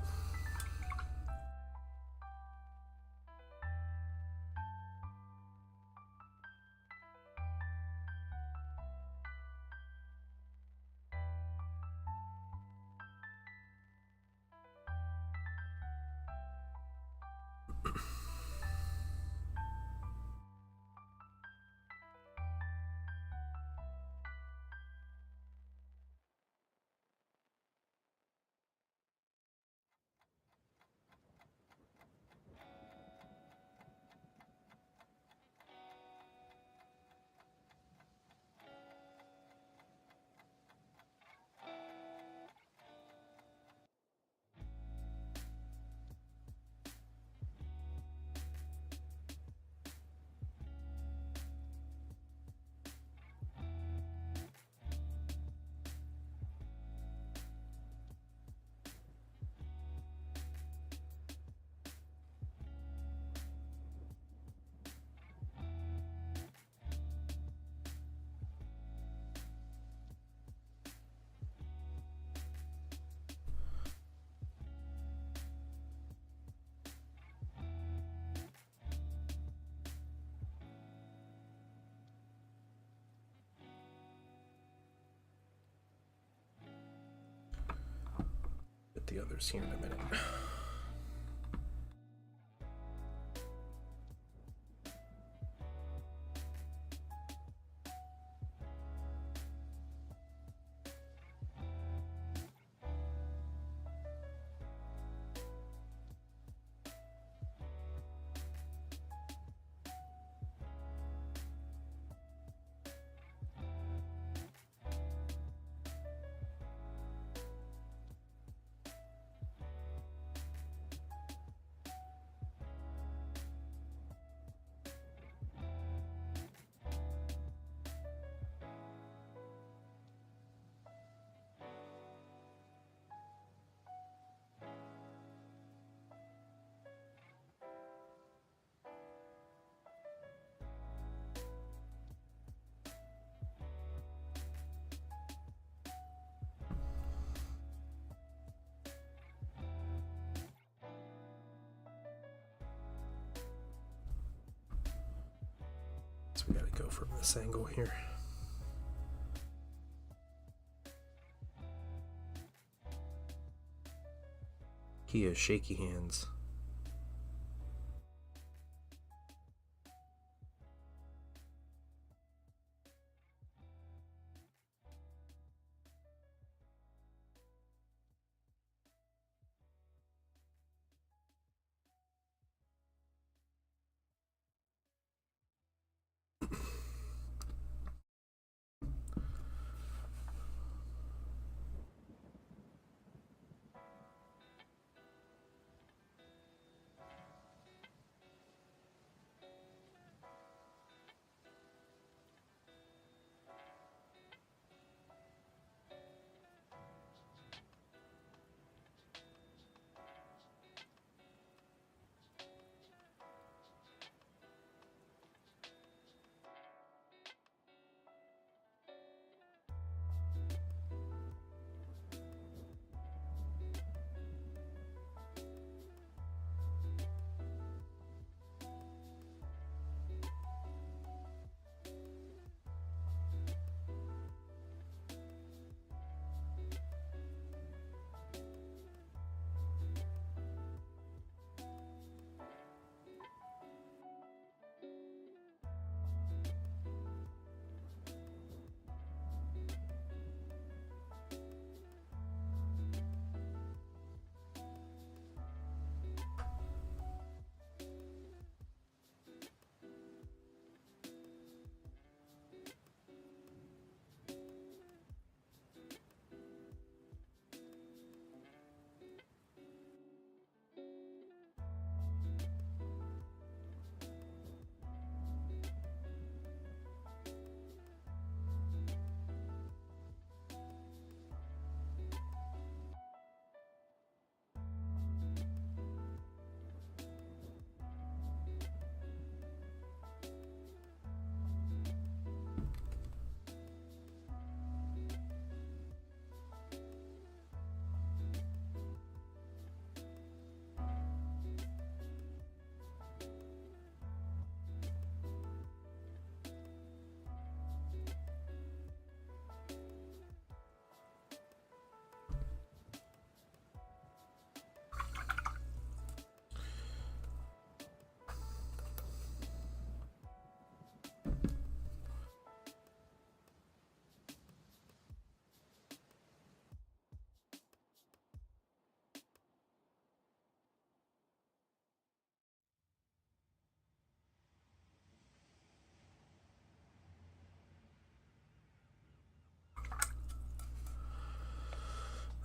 the others here in a minute. So we gotta go from this angle here. He has shaky hands.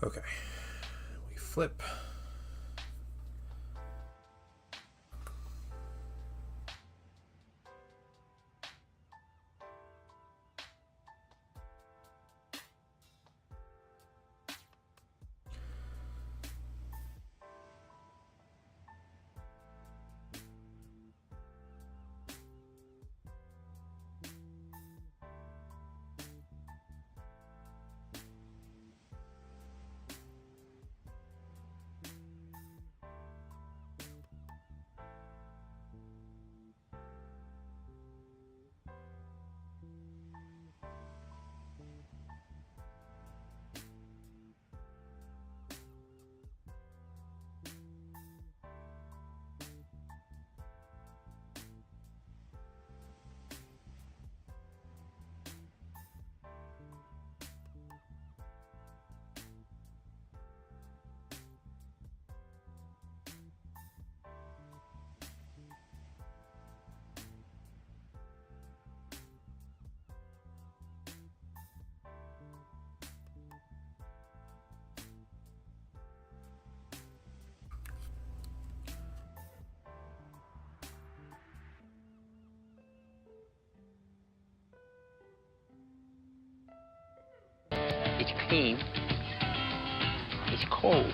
Okay, we flip. ice cream is cold.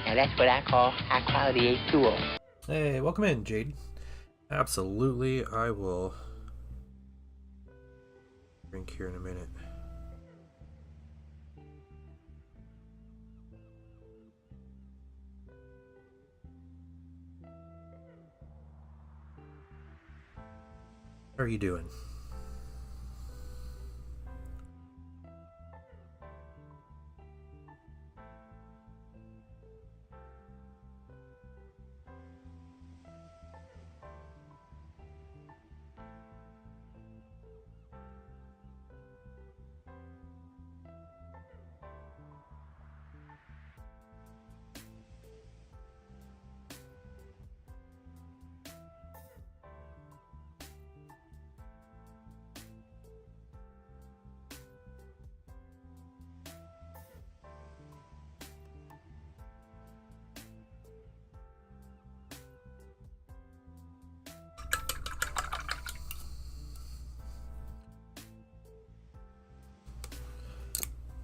Now that's what I call high quality H2O. Hey, welcome in, Jade. Absolutely, I will drink here in a minute. How are you doing?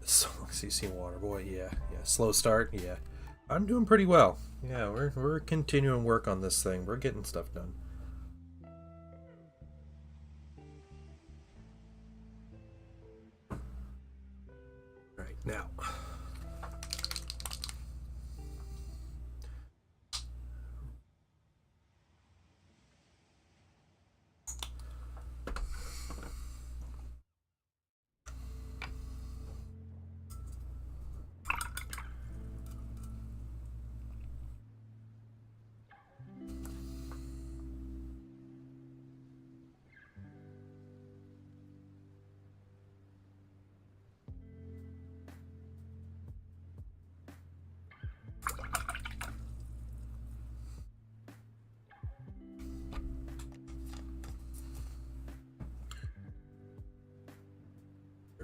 So, CC Water Boy, yeah. Slow start, yeah. I'm doing pretty well. Yeah, we're continuing work on this thing. We're getting stuff done. Right now.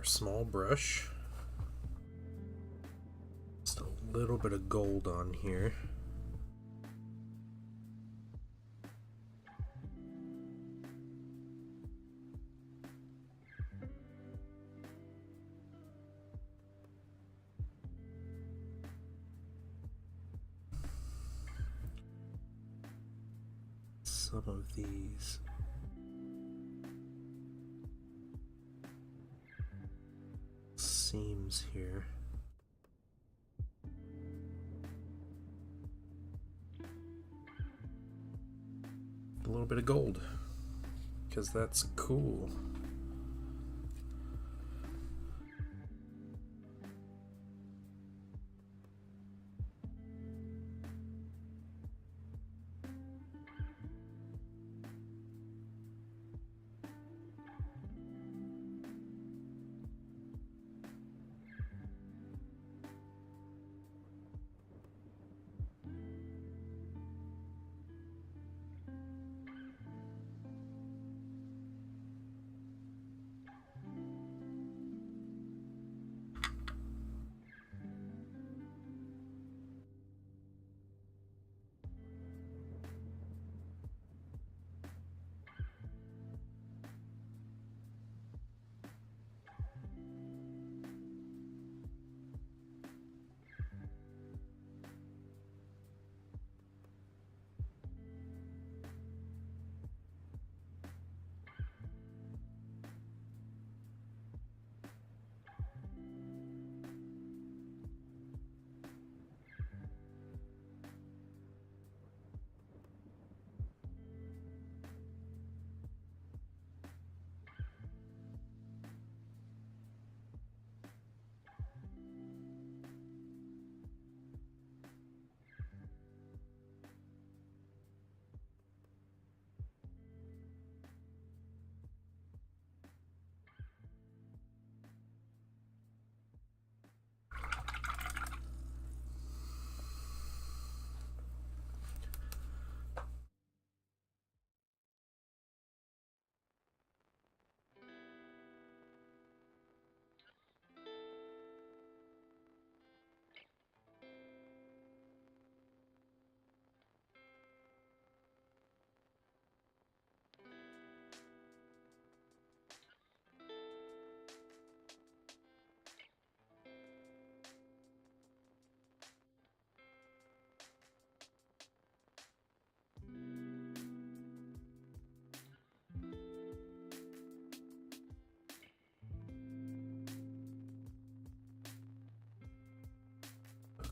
Small brush. Just a little bit of gold on here. Some of these seams here. A little bit of gold, because that's cool.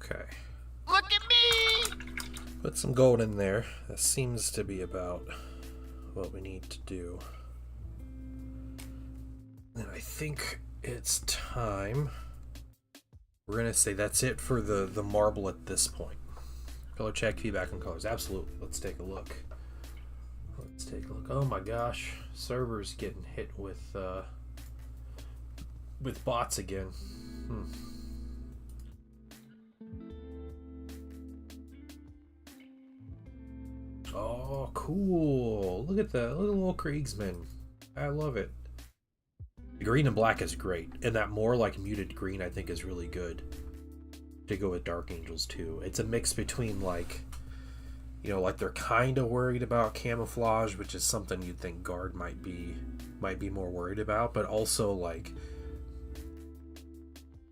Okay. Look at me! Put some gold in there. That seems to be about what we need to do. And I think it's time. We're gonna say that's it for the marble at this point. Color check, feedback on colors. Absolutely. Let's take a look. Let's take a look. Oh my gosh, server's getting hit with bots again. Oh, cool! Look at that. Look at little Kriegsman. I love it. The green and black is great, and that more like muted green I think is really good to go with Dark Angels too. It's a mix between like, you know, like they're kind of worried about camouflage, which is something you'd think Guard might be more worried about, but also like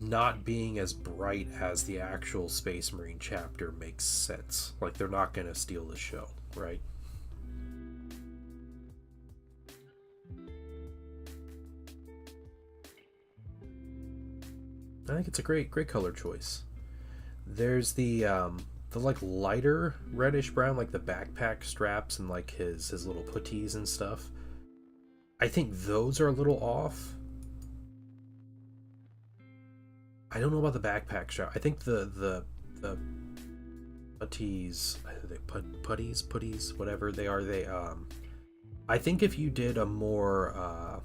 not being as bright as the actual Space Marine chapter makes sense. Like they're not going to steal the show, right? I think it's a great color choice. There's the like lighter reddish brown, like the backpack straps and like his little puttees and stuff. I think those are a little off. I don't know about the backpack strap. I think the puttees, putties, whatever they are, I think if you did a more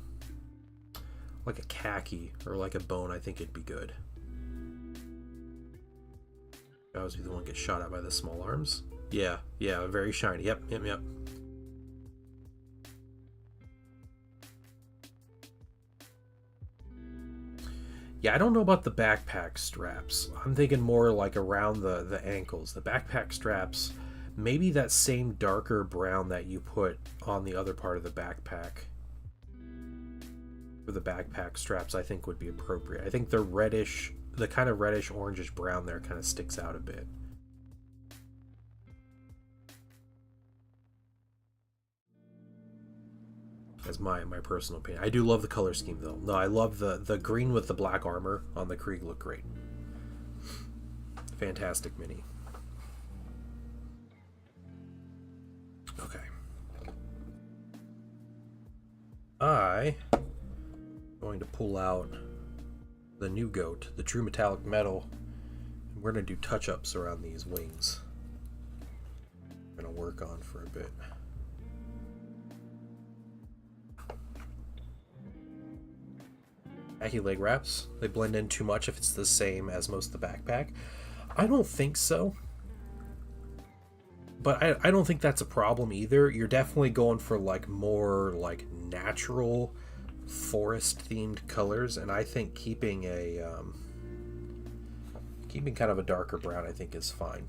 like a khaki or like a bone, I think it'd be good. I was the one get shot at by the small arms. Yeah, very shiny. Yep. Yeah, I don't know about the backpack straps. I'm thinking more like around the ankles. The backpack straps, maybe that same darker brown that you put on the other part of the backpack. For the backpack straps, I think would be appropriate. I think the reddish, the kind of reddish orangish brown there kind of sticks out a bit. That's my personal opinion. I do love the color scheme though. No, I love the green with the black armor on the Krieg look great. Fantastic mini. Okay. I'm going to pull out the new goat, the true metallic metal. And we're going to do touch-ups around these wings. I'm going to work on for a bit. Khaki leg wraps. They blend in too much if it's the same as most of the backpack. I don't think so. But I don't think that's a problem either. You're definitely going for like more like natural forest themed colors, and I think keeping kind of a darker brown I think is fine.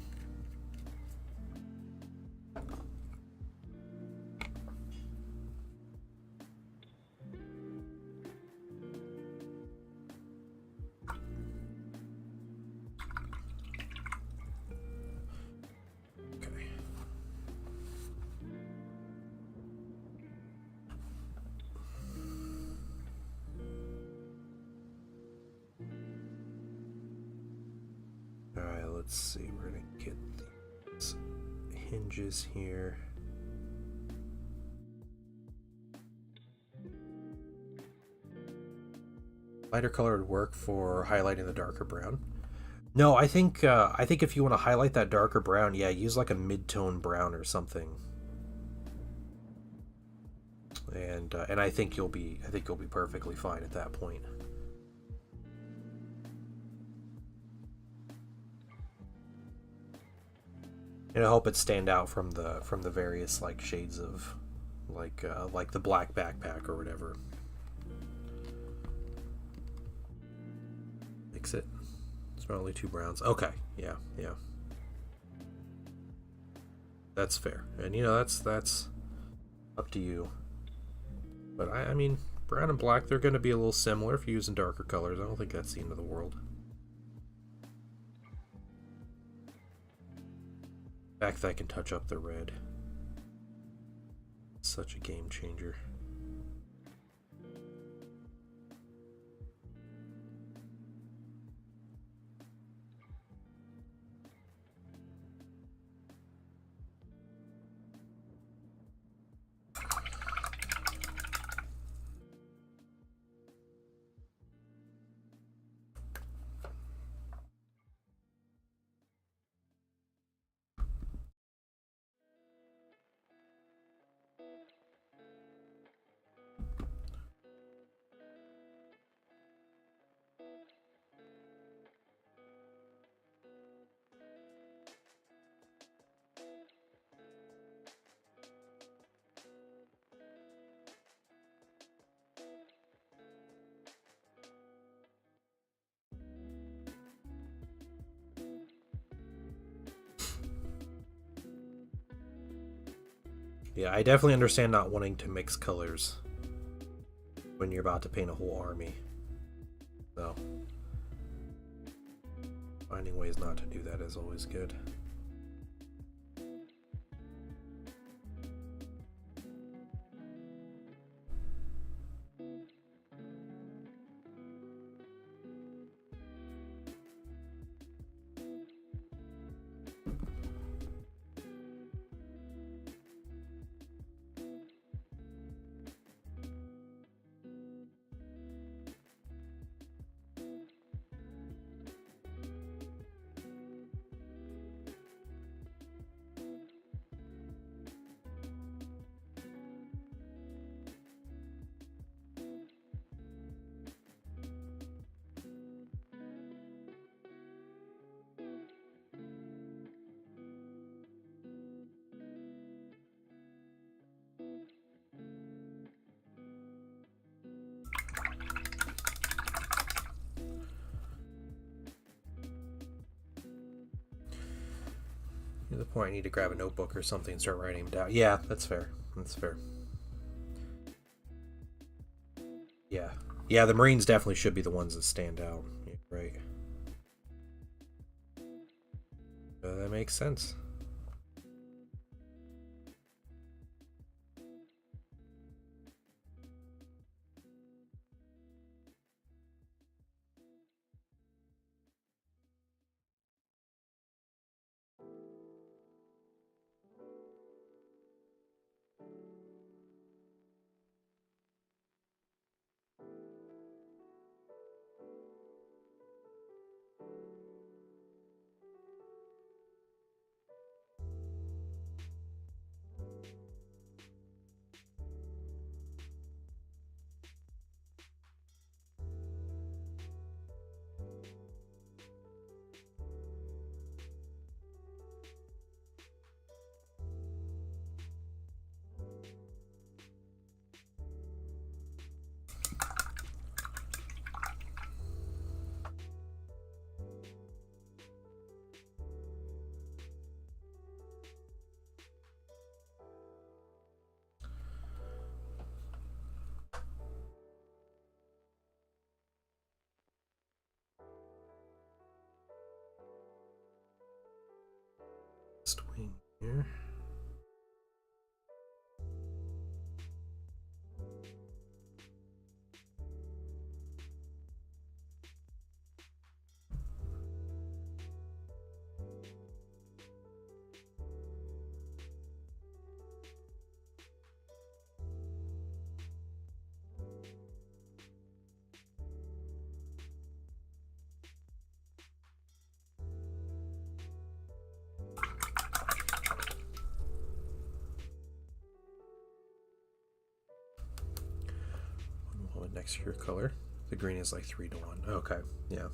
Let's see, we're gonna get these hinges here. Lighter color would work for highlighting the darker brown. No, I think if you want to highlight that darker brown, yeah, use like a mid-tone brown or something. And I think you'll be perfectly fine at that point. It'll help it stand out from the various like shades of like the black backpack or whatever. Mix it. It's only 2 browns. Okay, yeah. That's fair, and you know that's up to you. But I mean, brown and black, they're going to be a little similar if you're using darker colors. I don't think that's the end of the world. The fact that I can touch up the red. Such a game changer. Yeah, I definitely understand not wanting to mix colors when you're about to paint a whole army. So, finding ways not to do that is always good. At the point I need to grab a notebook or something and start writing them down. Yeah, that's fair. That's fair. Yeah. Yeah, the Marines definitely should be the ones that stand out. Yeah, right. That makes sense. Wing here. Next to your color. The green is like 3 to 1. Okay, yeah.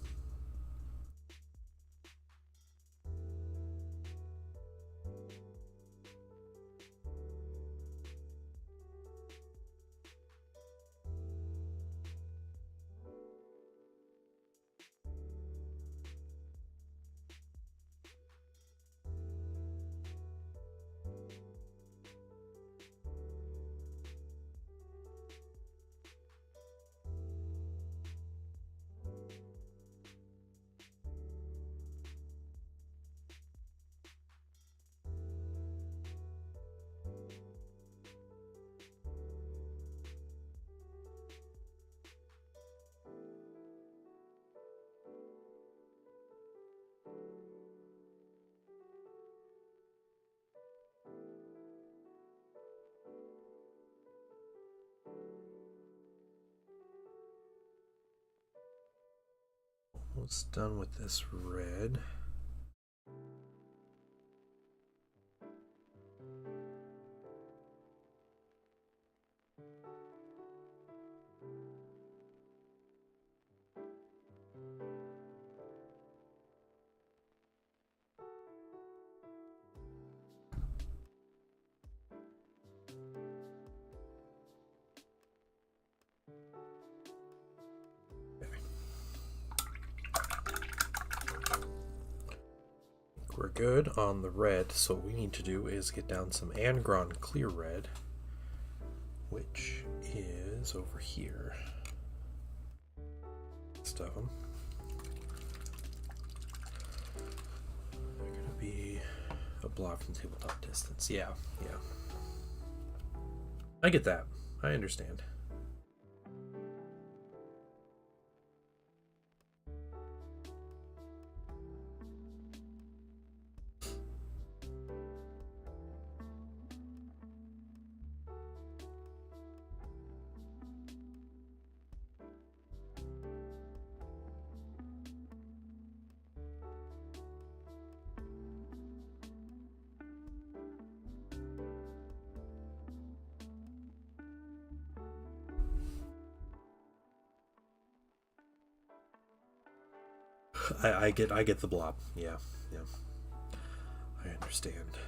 Almost done with this red. good on the red, so what we need to do is get down some Angron Clear Red, which is over here. Stuff them. They're gonna be a block from tabletop distance. Yeah. I get that. I understand. I get the blob. Yeah. I understand.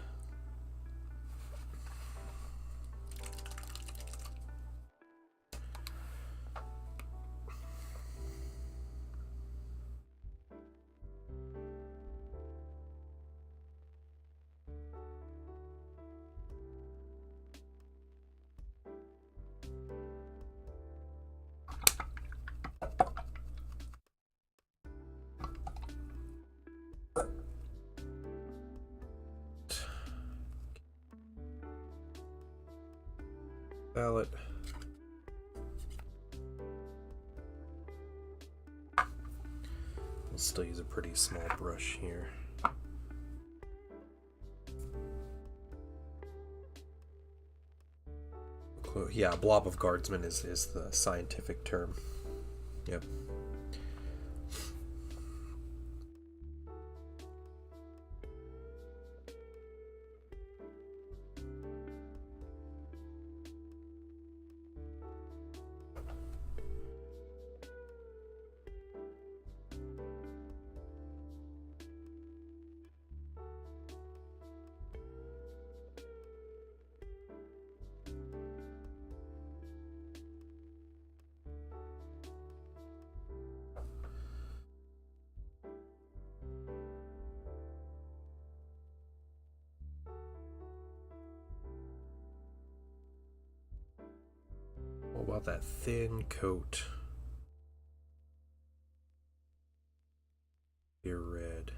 Ballot. We'll still use a pretty small brush here. Yeah, blob of guardsman is the scientific term. Yep. What about that thin coat? Your red.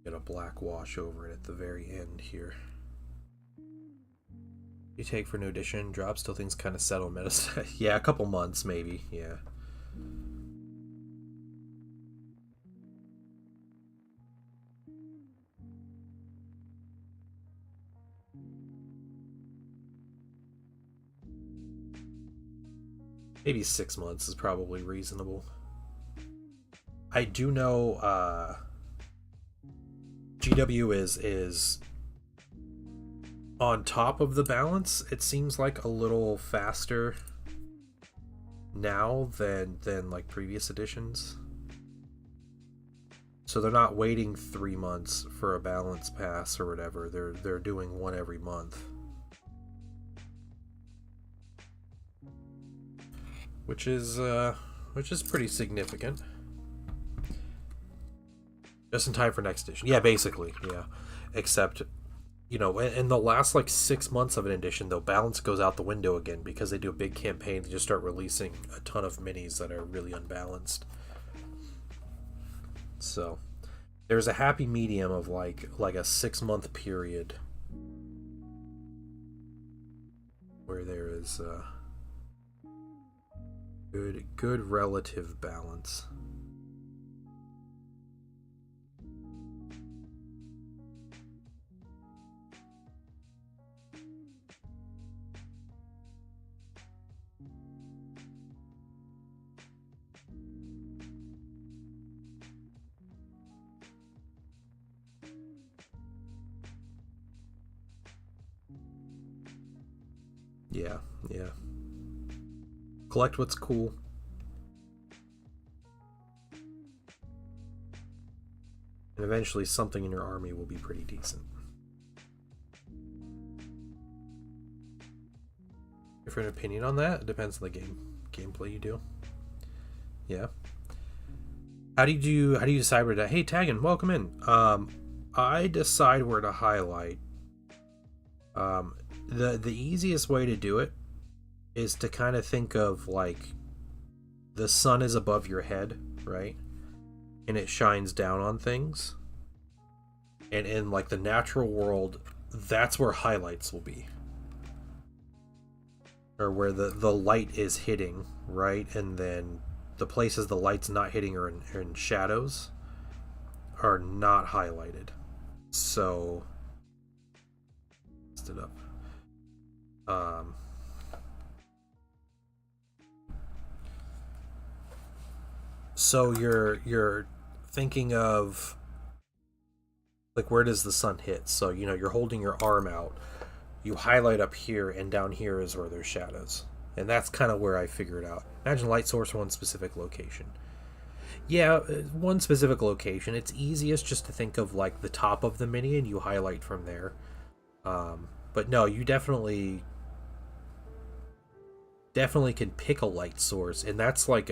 Get a black wash over it at the very end here. You take for new edition, drops till things kind of settle. Meta. Yeah, a couple months maybe. Yeah. Maybe 6 months is probably reasonable. I do know GW is on top of the balance. It seems like a little faster now than like previous editions. So they're not waiting 3 months for a balance pass or whatever. They're doing one every month. Which is pretty significant. Just in time for next edition. Yeah, basically, yeah. Except, you know, in the last like 6 months of an edition, though, balance goes out the window again because they do a big campaign. They just start releasing a ton of minis that are really unbalanced. So there's a happy medium of like a 6 month period where there is good relative balance. Yeah. Collect what's cool. And eventually something in your army will be pretty decent. Different opinion on that? It depends on the gameplay you do. Yeah. How do you decide where to, hey, Taggin, welcome in. I decide where to highlight. The easiest way to do it is to kind of think of like the sun is above your head, right? And it shines down on things. And in like the natural world, that's where highlights will be. Or where the light is hitting, right? And then the places the light's not hitting are in shadows are not highlighted. So it up. So you're thinking of like where does the sun hit? So you're holding your arm out. You highlight up here, and down here is where there's shadows. And that's kind of where I figured out. Imagine light source one specific location. Yeah, one specific location. It's easiest just to think of like the top of the mini and you highlight from there. But no, you definitely can pick a light source, and that's like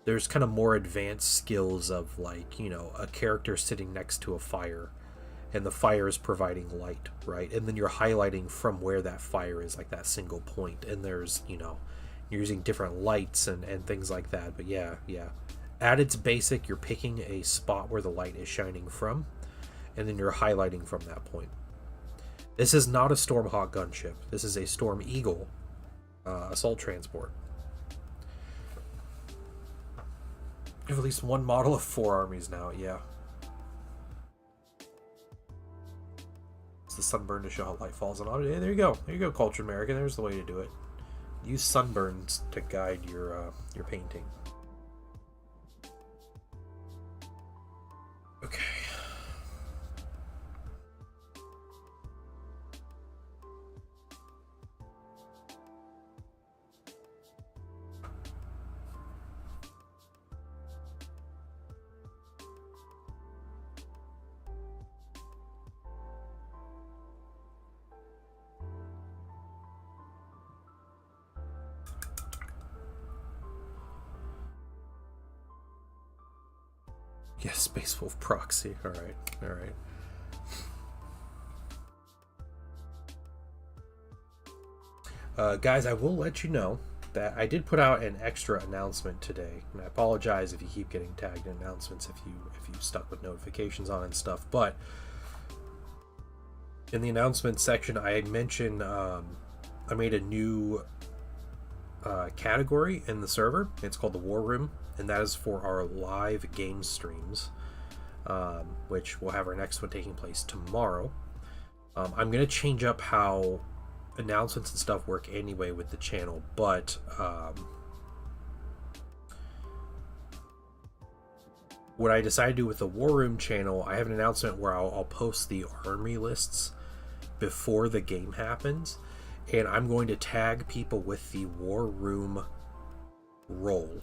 there's kind of more advanced skills of like, a character sitting next to a fire and the fire is providing light, right? And then you're highlighting from where that fire is, like that single point, and there's, you're using different lights and things like that. But yeah. At its basic, you're picking a spot where the light is shining from, and then you're highlighting from that point. This is not a Stormhawk gunship. This is a Storm Eagle assault transport. You have at least one model of 4 armies now, yeah. It's the sunburn to show how light falls on it. Yeah, there you go. There you go, Cultured American. There's the way to do it. Use sunburns to guide your painting. Okay. Yes, Space Wolf proxy. All right. Guys, I will let you know that I did put out an extra announcement today, and I apologize if you keep getting tagged in announcements if you stuck with notifications on and stuff. But in the announcement section, I had mentioned I made a new category in the server. It's called the War Room, and that is for our live game streams, which we'll have our next one taking place tomorrow. I'm going to change up how announcements and stuff work anyway with the channel, but what I decided to do with the War Room channel, I have an announcement where I'll post the army lists before the game happens, and I'm going to tag people with the War Room role.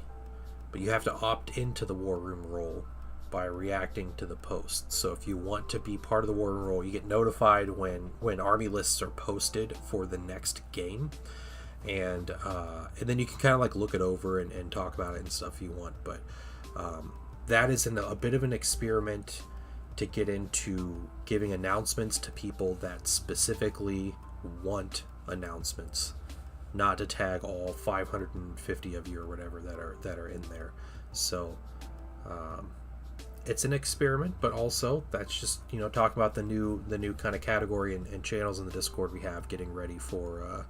But you have to opt into the War Room role by reacting to the post. So if you want to be part of the War Room role, you get notified when army lists are posted for the next game, and then you can kind of like look it over and talk about it and stuff if you want. But that is a bit of an experiment to get into giving announcements to people that specifically want announcements, not to tag all 550 of you or whatever that are in there. So it's an experiment, but also that's just talk about the new kind of category and channels in the Discord we have, getting ready for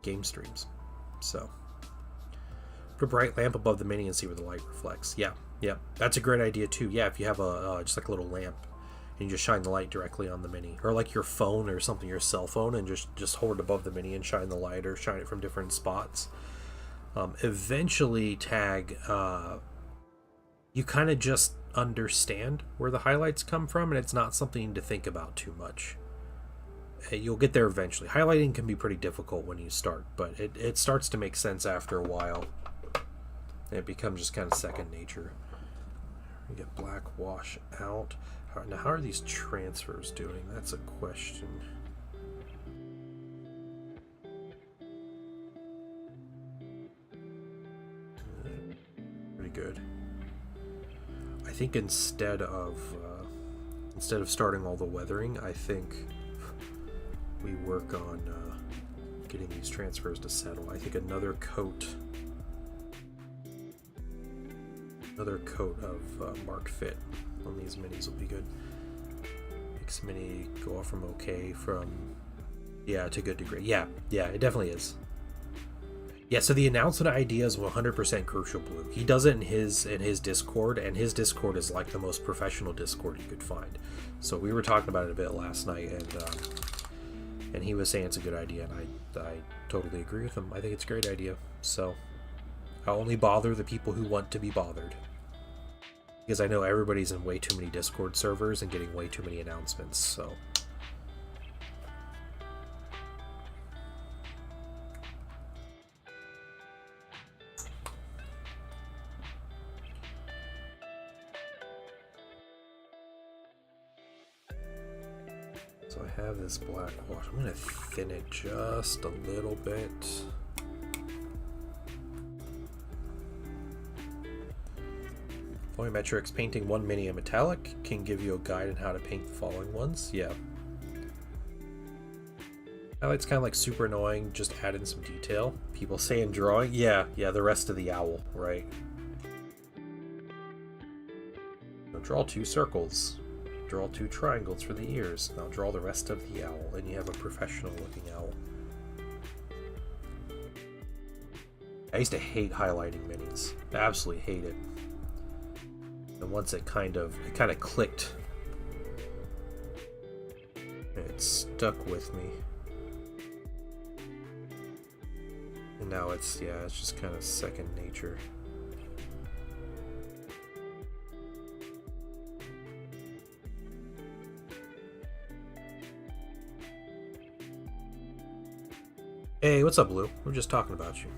game streams. So put a bright lamp above the mini and see where the light reflects. Yeah, that's a great idea too. Yeah, if you have a just like a little lamp and you just shine the light directly on the mini, or like your phone or something, your cell phone, and just hold it above the mini and shine the light, or shine it from different spots. Eventually, tag, you kind of just understand where the highlights come from, and it's not something to think about too much. You'll get there eventually. Highlighting can be pretty difficult when you start, but it starts to make sense after a while. It becomes just kind of second nature. We get black wash out. Now, how are these transfers doing? That's a question. good. I think instead of starting all the weathering, I think we work on getting these transfers to settle. I think another coat of Mark Fit on these minis will be good. Makes mini go off from okay from to good to great. Yeah, it definitely is. Yeah, so the announcement idea is 100% Crucial Blue. He does it in his Discord, and his Discord is like the most professional Discord you could find. So we were talking about it a bit last night, and he was saying it's a good idea, and I totally agree with him. I think it's a great idea. So I'll only bother the people who want to be bothered, because I know everybody's in way too many Discord servers and getting way too many announcements. So. So I have this black wash. I'm going to thin it just a little bit. Volumetrics, painting one mini in metallic can give you a guide on how to paint the following ones. Yeah. Highlight's kind of like super annoying, just add in some detail. People say in drawing, yeah, the rest of the owl, right? Now draw 2 circles. Draw 2 triangles for the ears. Now draw the rest of the owl, and you have a professional looking owl. I used to hate highlighting minis. I absolutely hate it. And once it kind of clicked, it stuck with me. And now it's just kind of second nature. Hey, what's up, Blue? We're just talking about you.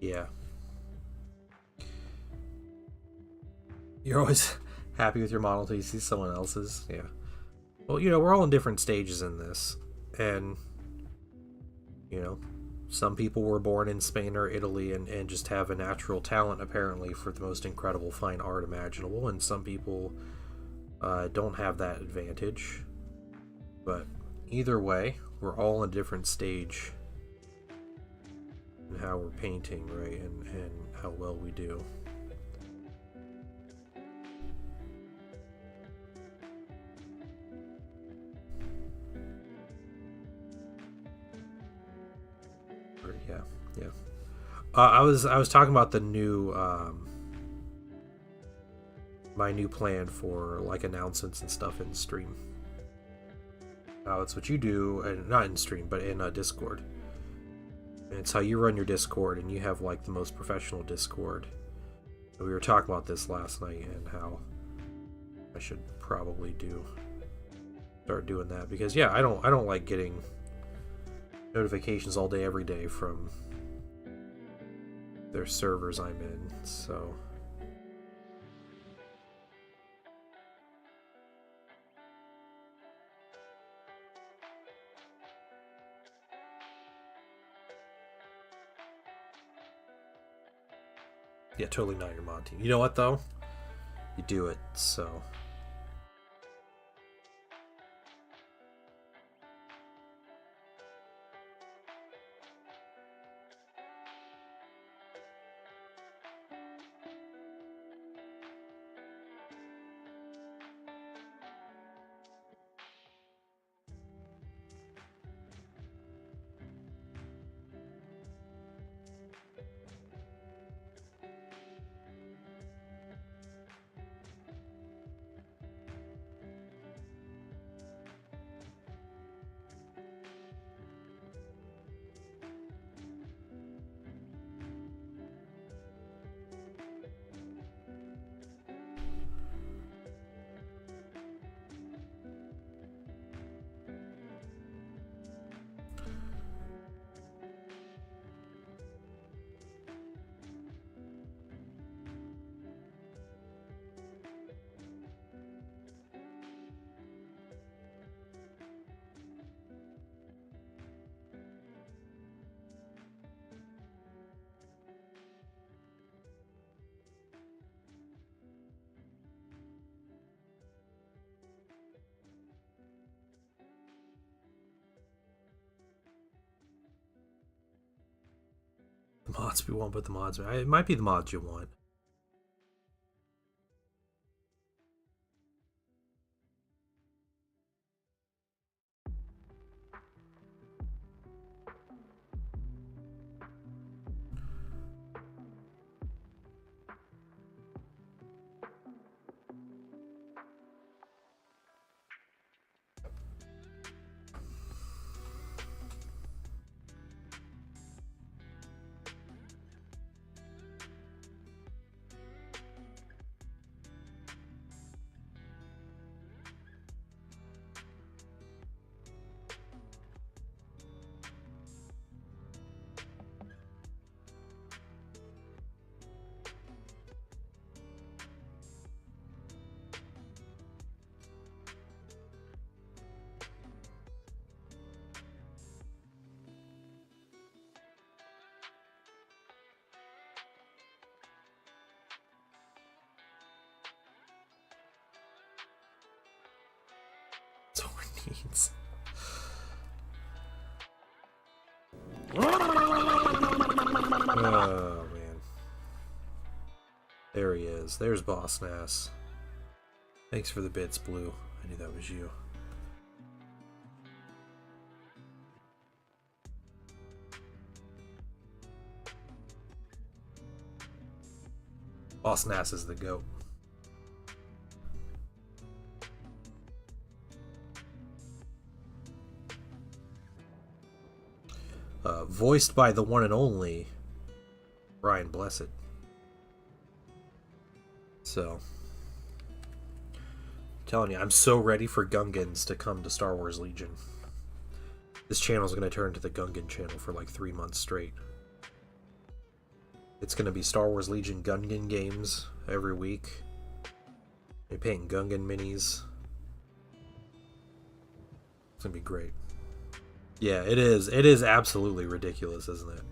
Yeah. You're always happy with your model until you see someone else's. Yeah. Well, we're all in different stages in this. And, some people were born in Spain or Italy and just have a natural talent, apparently, for the most incredible fine art imaginable. And some people don't have that advantage. But either way, we're all in a different stage in how we're painting, right? And how well we do. Yeah. I was talking about the new my new plan for like announcements and stuff in stream. It's what you do, and not in stream, but in Discord. And it's how you run your Discord, and you have like the most professional Discord. And we were talking about this last night and how I should probably start doing that, because I don't like getting notifications all day every day from their servers I'm in. So yeah, totally not your Monty. You know what though? You do it, so The mods we want, but the mods... It might be the mods you want. That's all it needs. Oh, man. There he is. There's Boss Nass. Thanks for the bits, Blue. I knew that was you. Boss Nass is the GOAT. Voiced by the one and only Brian Blessed. So, I'm telling you, I'm so ready for Gungans to come to Star Wars Legion. This channel is going to turn into the Gungan channel for like 3 months straight. It's going to be Star Wars Legion Gungan games every week. They're painting Gungan minis. It's going to be great. Yeah, it is. It is absolutely ridiculous, isn't it?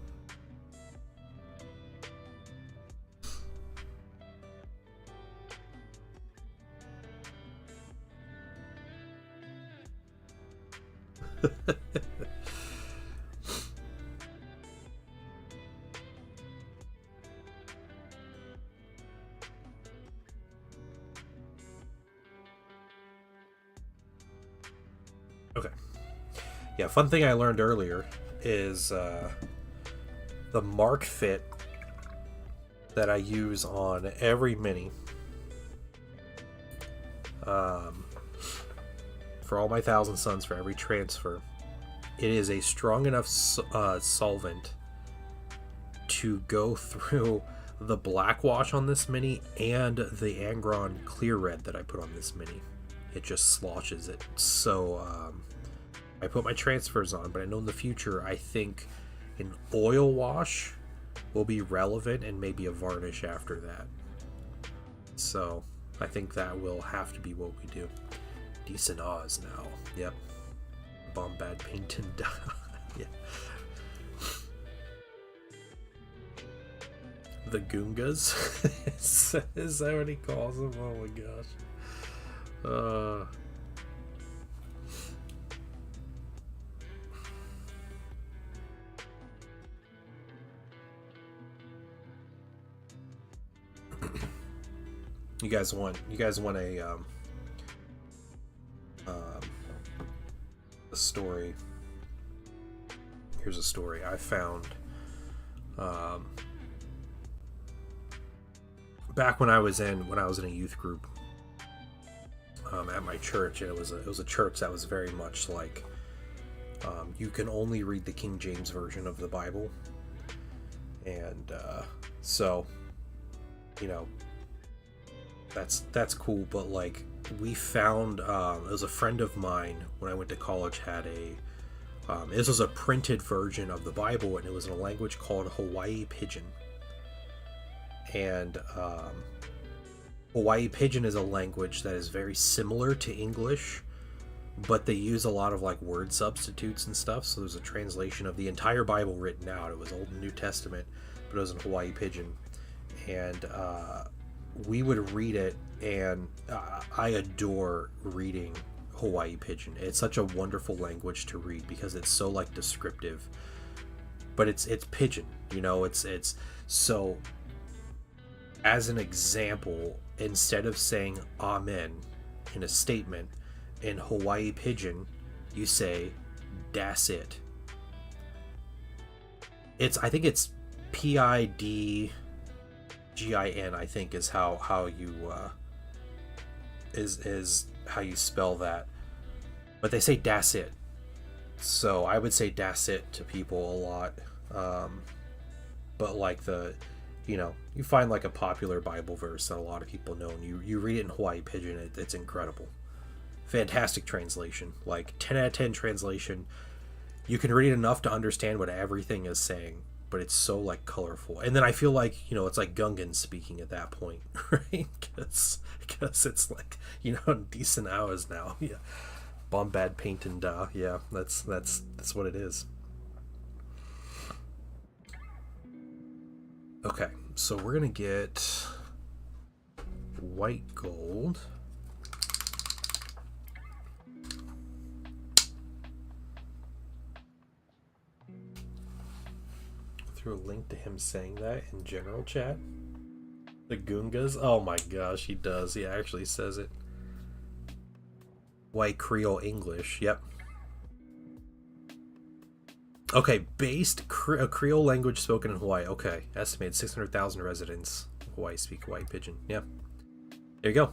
Okay. Yeah, fun thing I learned earlier is the mark fit that I use on every mini. For all my Thousand Suns, for every transfer, it is a strong enough solvent to go through the black wash on this mini and the Angron clear red that I put on this mini. It just sloshes it. So I put my transfers on, but I know in the future I think an oil wash will be relevant and maybe a varnish after that. So I think that will have to be what we do. Decent Oz now. Yep. Bombad Painted. Yeah. The Goongas? Is that what he calls them? Oh my gosh. You guys want a story. Here's a story I found back when I was in a youth group at my church, and it was a church that was very much like you can only read the King James version of the Bible, and so you know, that's cool, but like we found it was a friend of mine when I went to college had a this was a printed version of the Bible, and it was in a language called Hawaii Pidgin. And Hawaii Pidgin is a language that is very similar to English, but they use a lot of like word substitutes and stuff. So there's a translation of the entire Bible written out. It was Old and New Testament, but it was in Hawaii Pidgin. And we would read it, and I adore reading Hawaii Pidgin. It's such a wonderful language to read because it's so like descriptive, but it's pigeon. You know, it's so. As an example, instead of saying amen in a statement, in Hawaii Pidgin, you say "das it." I think it's Pidgin. I think is how you is how you spell that. But they say "das it," so I would say "das it" to people a lot. But like you find like a popular Bible verse that a lot of people know, and you read it in Hawaii Pidgin, it's incredible. Fantastic translation, like 10 out of 10 translation. You can read it enough to understand what everything is saying, but it's so like colorful. And then I feel like it's like Gungan speaking at that point, right? Because it's like decent hours now. Yeah, Bombad Paint and yeah, that's what it is. Okay, so we're gonna get white gold. Threw a link to him saying that in general chat. The Goongas? Oh my gosh, he does. He actually says it. White Creole English, yep. Okay, Creole language spoken in Hawaii. Okay, estimated 600,000 residents. Hawaii speak Hawaii Pidgin. Yep. There you go.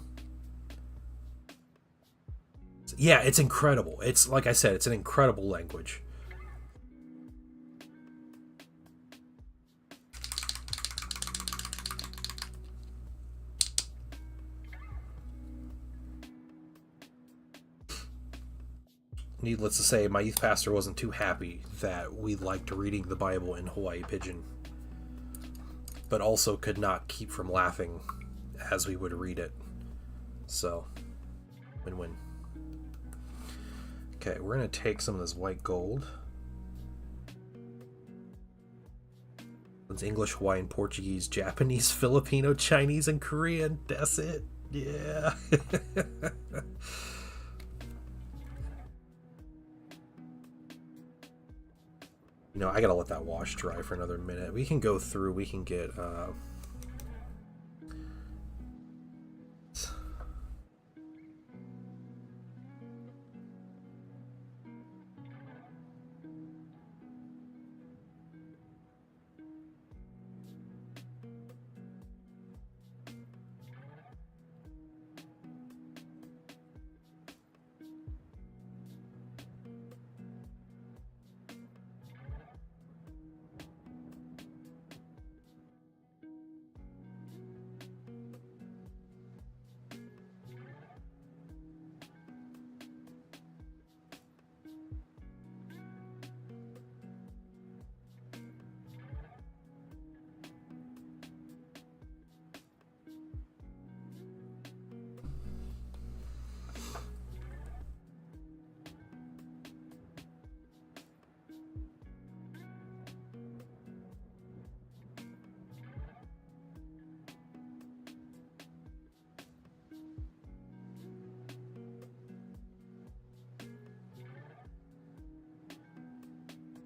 Yeah, it's incredible. It's like I said, it's an incredible language. Needless to say, my youth pastor wasn't too happy that we liked reading the Bible in Hawaii Pidgin, but also could not keep from laughing as we would read it. So, win-win. Okay, we're going to take some of this white gold. It's English, Hawaiian, Portuguese, Japanese, Filipino, Chinese, and Korean. That's it. Yeah. I gotta let that wash dry for another minute. We can go through, we can get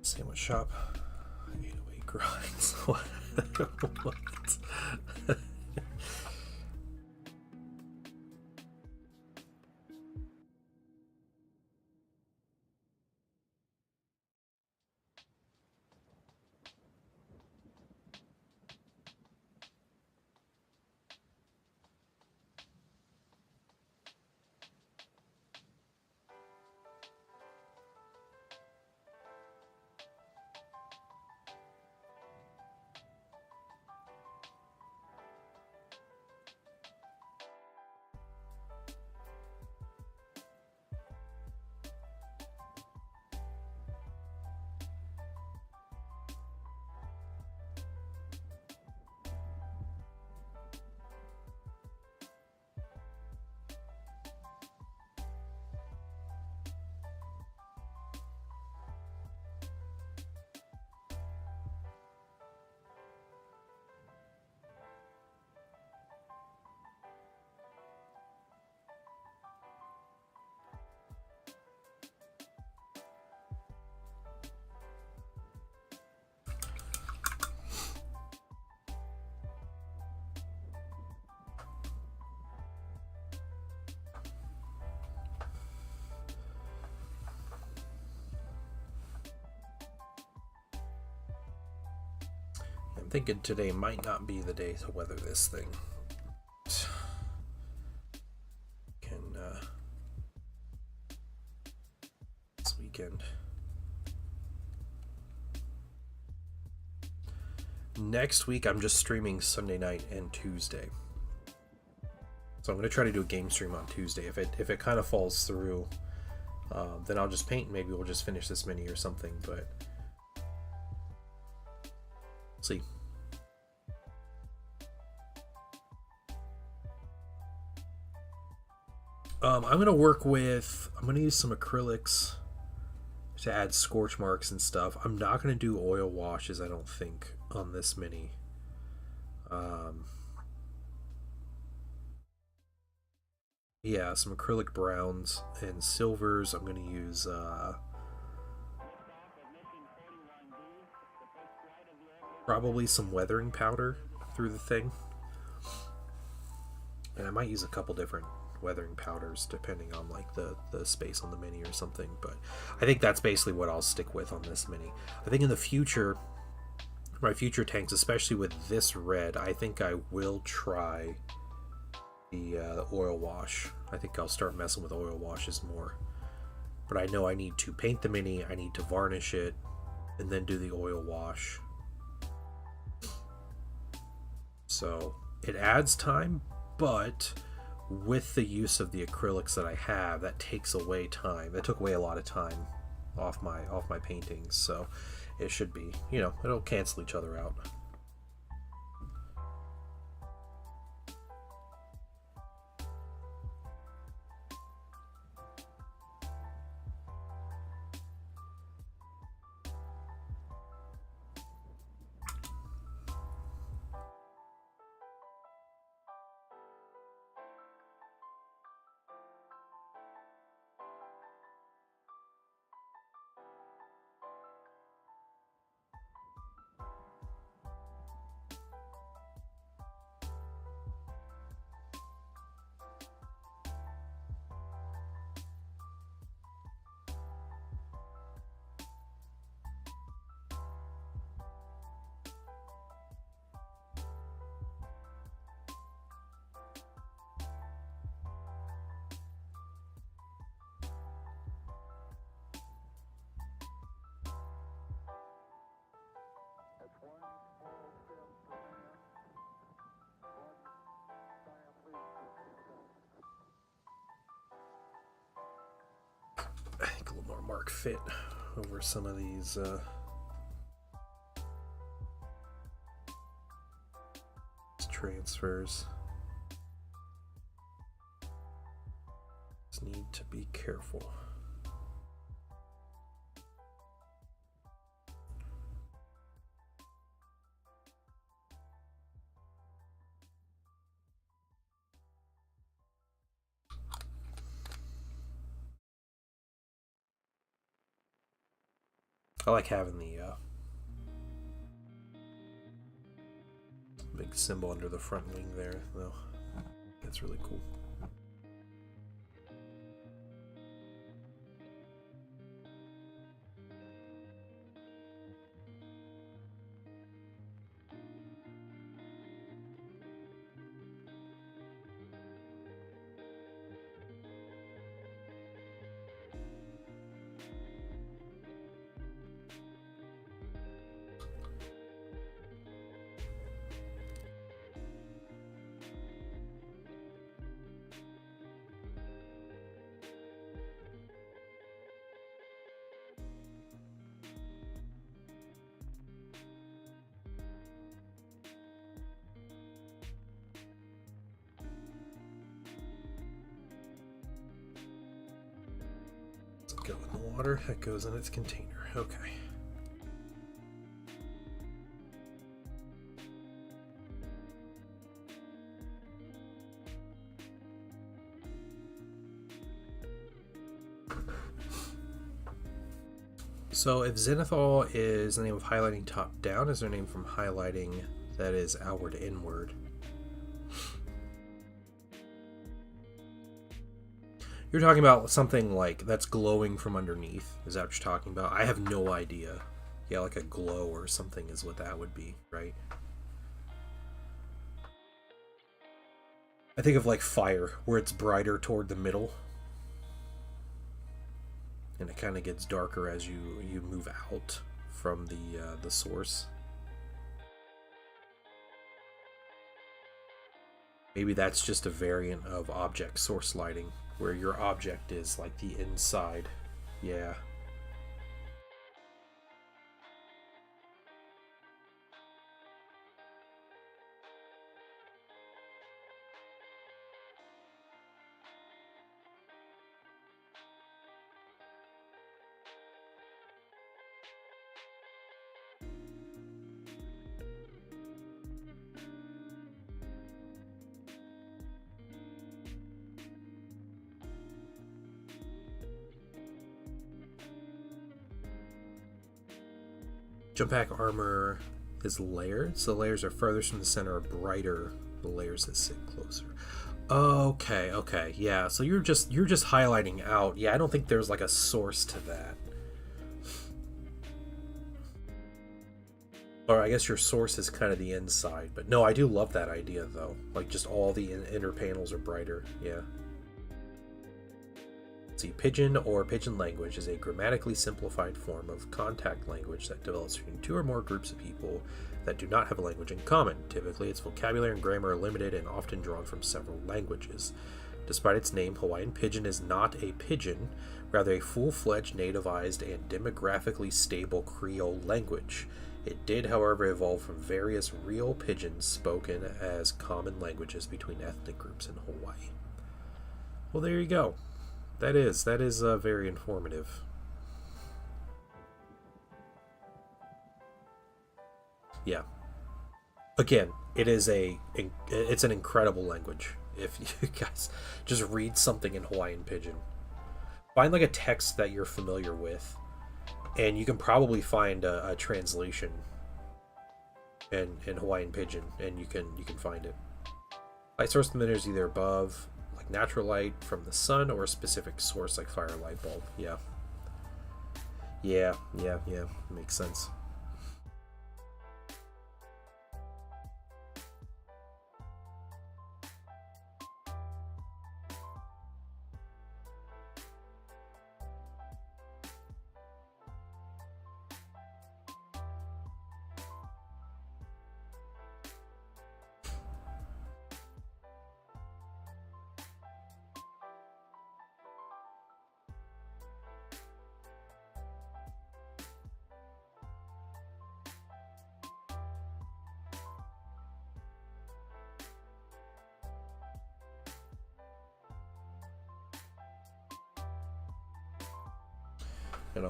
sandwich shop. 808 grinds. What? I'm thinking today might not be the day to weather this thing. Can this weekend. Next week I'm just streaming Sunday night and Tuesday. So I'm gonna try to do a game stream on Tuesday. If it kind of falls through, then I'll just paint. Maybe we'll just finish this mini or something. But see. I'm gonna use some acrylics to add scorch marks and stuff. I'm not gonna do oil washes, I don't think, on this mini. Yeah, some acrylic browns and silvers. I'm gonna use probably some weathering powder through the thing, and I might use a couple different weathering powders depending on like the space on the mini or something, but I think that's basically what I'll stick with on this mini. I think in the future, my future tanks, especially with this red, I think I will try the oil wash. I think I'll start messing with oil washes more, but I know I need to paint the mini, I need to varnish it, and then do the oil wash. So it adds time, but with the use of the acrylics that I have, that takes away time. That took away a lot of time off my paintings, so it should be, it'll cancel each other out. I think a little more mark fit over some of these transfers. Just need to be careful. I like having the big symbol under the front wing there, though. That's really cool. Go in the water, that goes in its container. Okay. So if zenithal is the name of highlighting top down, is there a name from highlighting that is outward inward? You're talking about something like that's glowing from underneath. Is that what you're talking about? I have no idea. Yeah, like a glow or something is what that would be, right? I think of like fire, where it's brighter toward the middle, and it kind of gets darker as you move out from the source. Maybe that's just a variant of object source lighting, where your object is like the inside. Yeah. Jump pack armor is layered, so the layers are furthest from the center are brighter. The layers that sit closer. Okay, yeah. So you're just highlighting out. Yeah, I don't think there's like a source to that. Or I guess your source is kind of the inside, but no, I do love that idea though. Like just all the inner panels are brighter. Yeah. See, Pidgin or Pidgin language is a grammatically simplified form of contact language that develops between two or more groups of people that do not have a language in common. Typically, its vocabulary and grammar are limited and often drawn from several languages. Despite its name, Hawaiian Pidgin is not a pidgin, rather a full-fledged nativized and demographically stable Creole language. It did, however, evolve from various real pidgins spoken as common languages between ethnic groups in Hawaii. Well, there you go. That is very informative. Yeah. Again, it's an incredible language. If you guys just read something in Hawaiian Pidgin, find like a text that you're familiar with, and you can probably find a translation in Hawaiian Pidgin, and you can find it. Light source emitter is either above natural light from the sun or a specific source like fire, light bulb. Yeah, makes sense.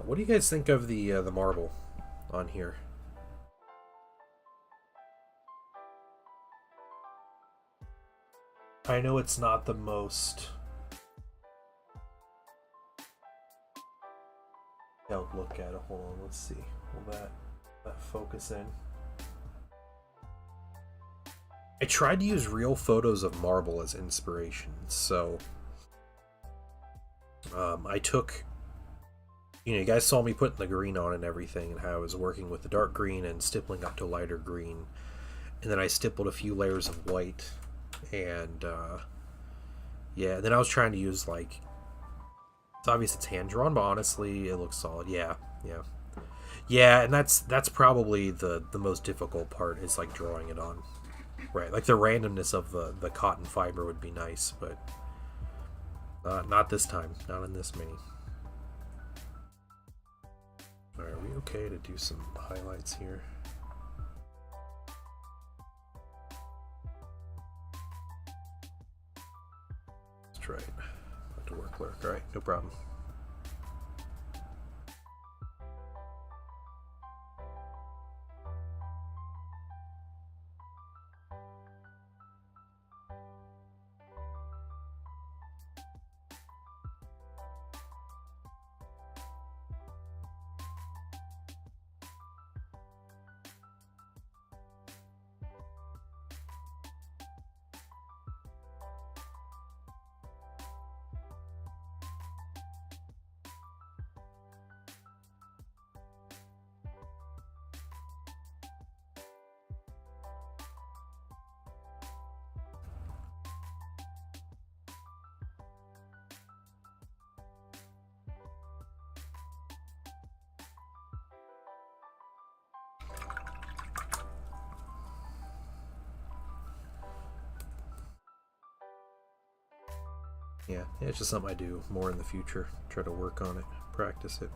What do you guys think of the marble on here? I know it's not the most look at it. Hold on, let's see. Will that focus in? I tried to use real photos of marble as inspiration, so I took, you guys saw me putting the green on and everything, and how I was working with the dark green and stippling up to lighter green, and then I stippled a few layers of white, and yeah, then I was trying to use like, it's obvious it's hand drawn, but honestly it looks solid. Yeah, and that's probably the most difficult part, is like drawing it on. Right, like the randomness of the cotton fiber would be nice, but not this time, not in this mini. Alright, are we okay to do some highlights here? Let's try it. Back to work, Lurk. Alright, no problem. Yeah, it's just something I do more in the future. Try to work on it, practice it.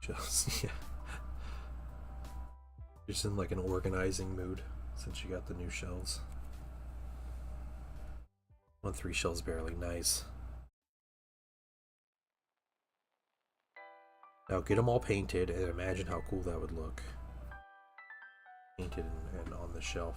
Just, yeah. Just in like an organizing mood since you got the new shelves. 1-3 shells barely, nice. Now get them all painted and imagine how cool that would look. Painted and on the shelf.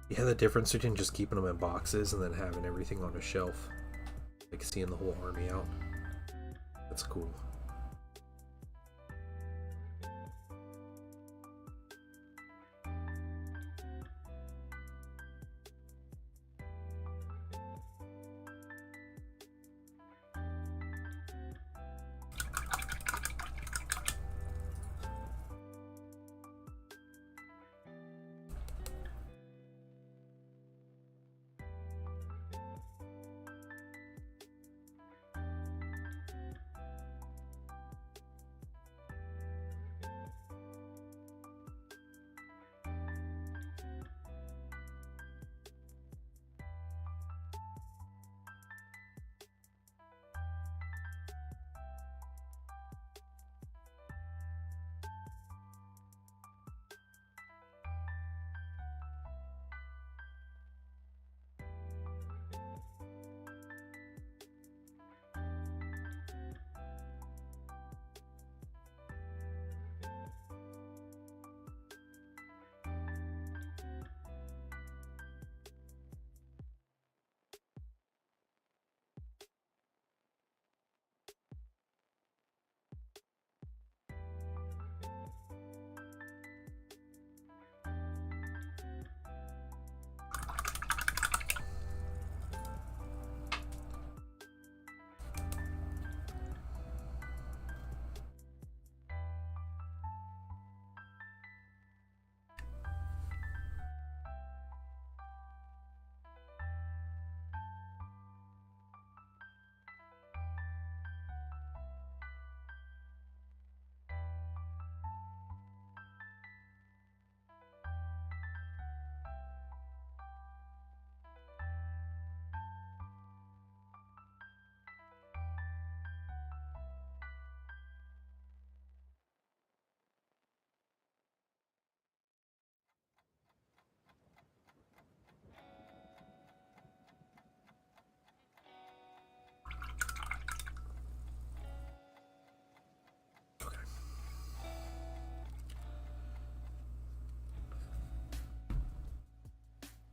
Yeah, the difference between just keeping them in boxes and then having everything on a shelf. Like seeing the whole army out. That's cool.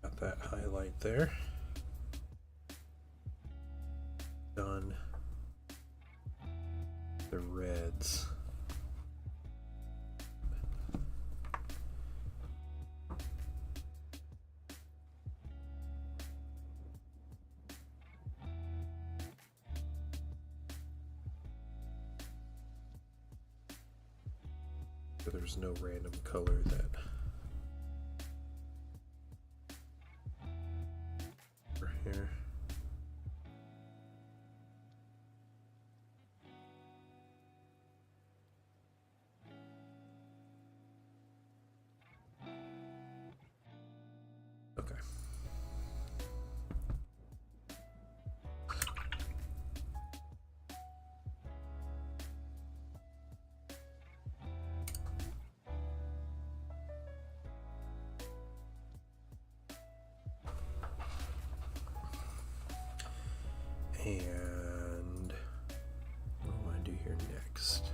Got that highlight there. Done. The reds. So there's no random color that over here. And what do I do here next?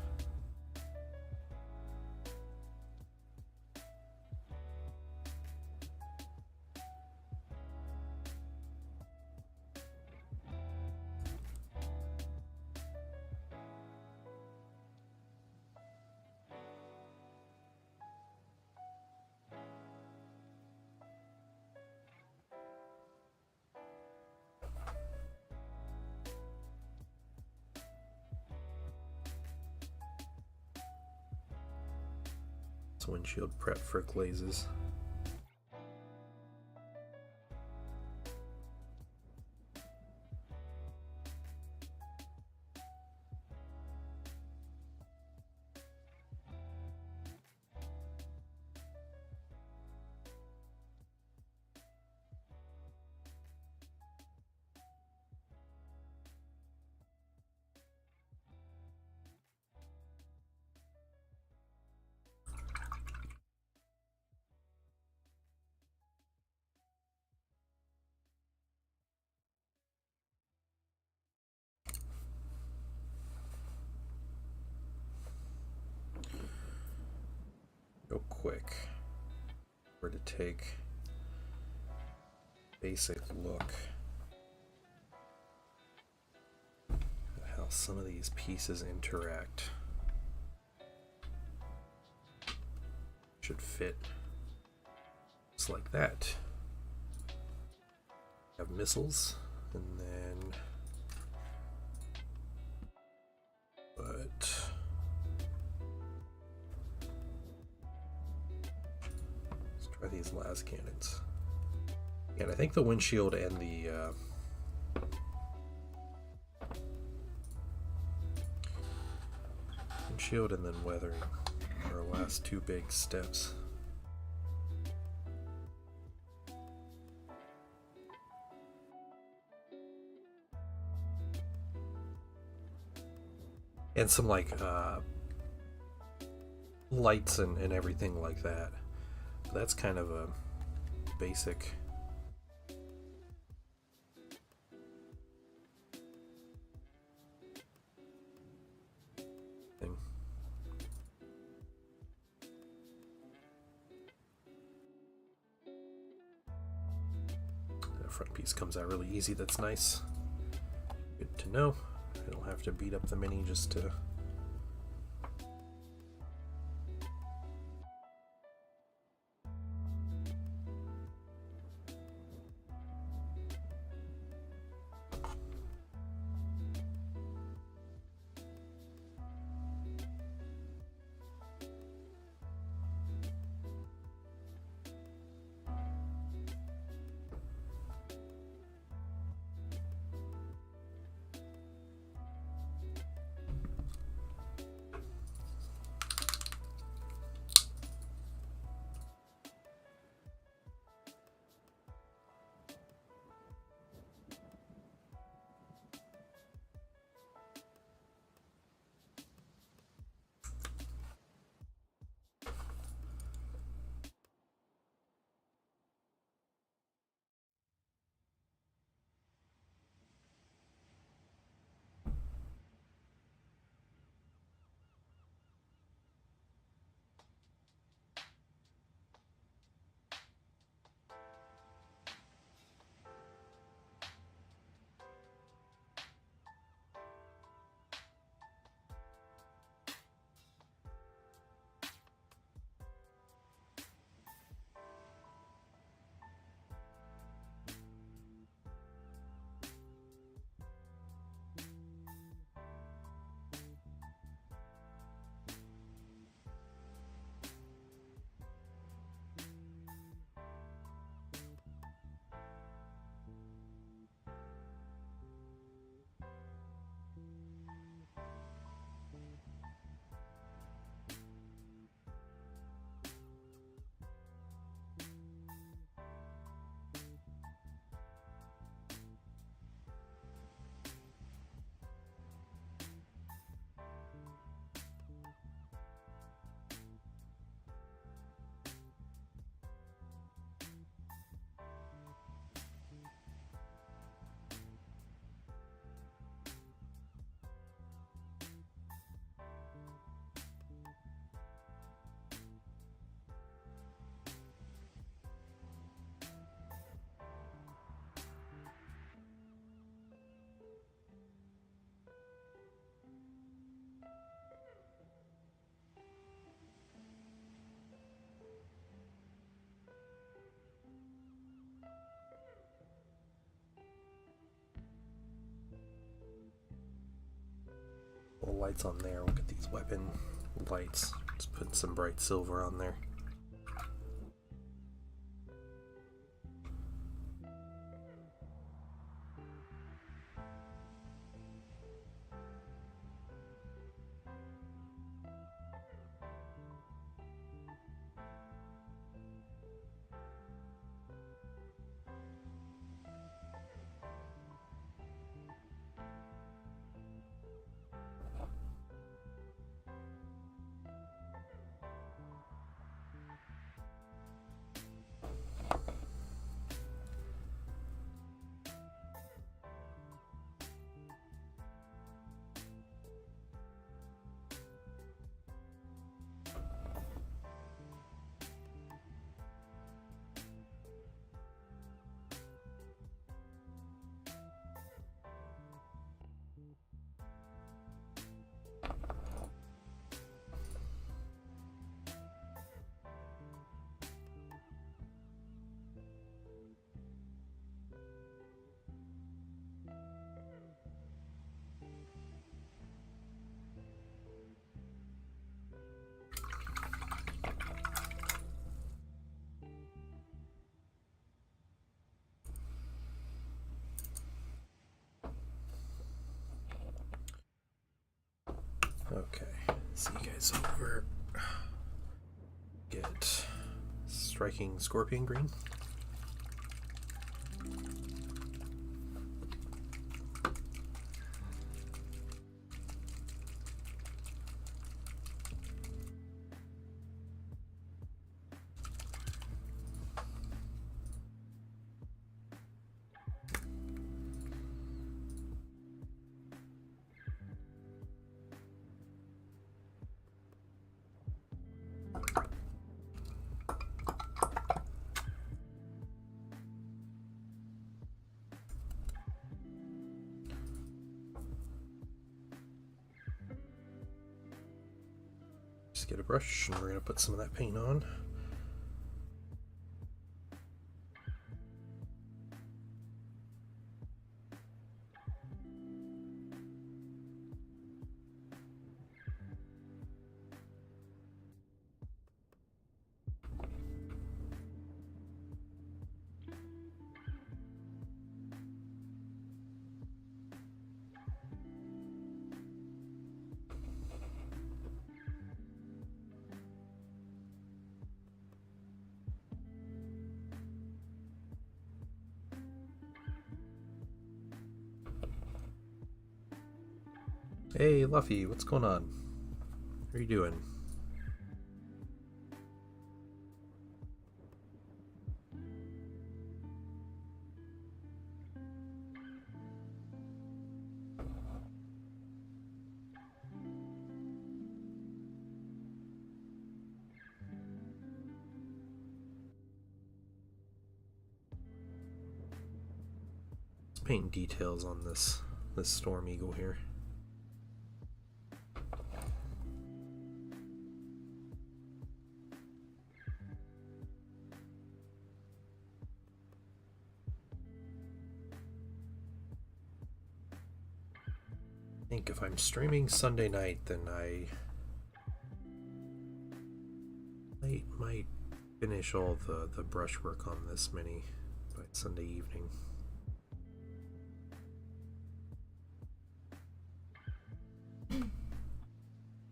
Windshield prep for glazes. Go quick. Where to take basic look at how some of these pieces interact. Should fit just like that. Have missiles, and then but try these las cannons. And I think the windshield and the windshield and then weathering are our last two big steps. And some like lights and everything like that. That's kind of a basic thing. That front piece comes out really easy. That's nice. Good to know. I don't have to beat up the Mini just to couple of lights on there. We'll get these weapon lights. Just put some bright silver on there. Okay, see you guys over. Get striking scorpion green. Just get a brush and we're going to put some of that paint on. Hey, Luffy, what's going on? How are you doing? Let's paint details on this Storm Eagle here. I think if I'm streaming Sunday night, then I might finish all the brushwork on this mini by Sunday evening.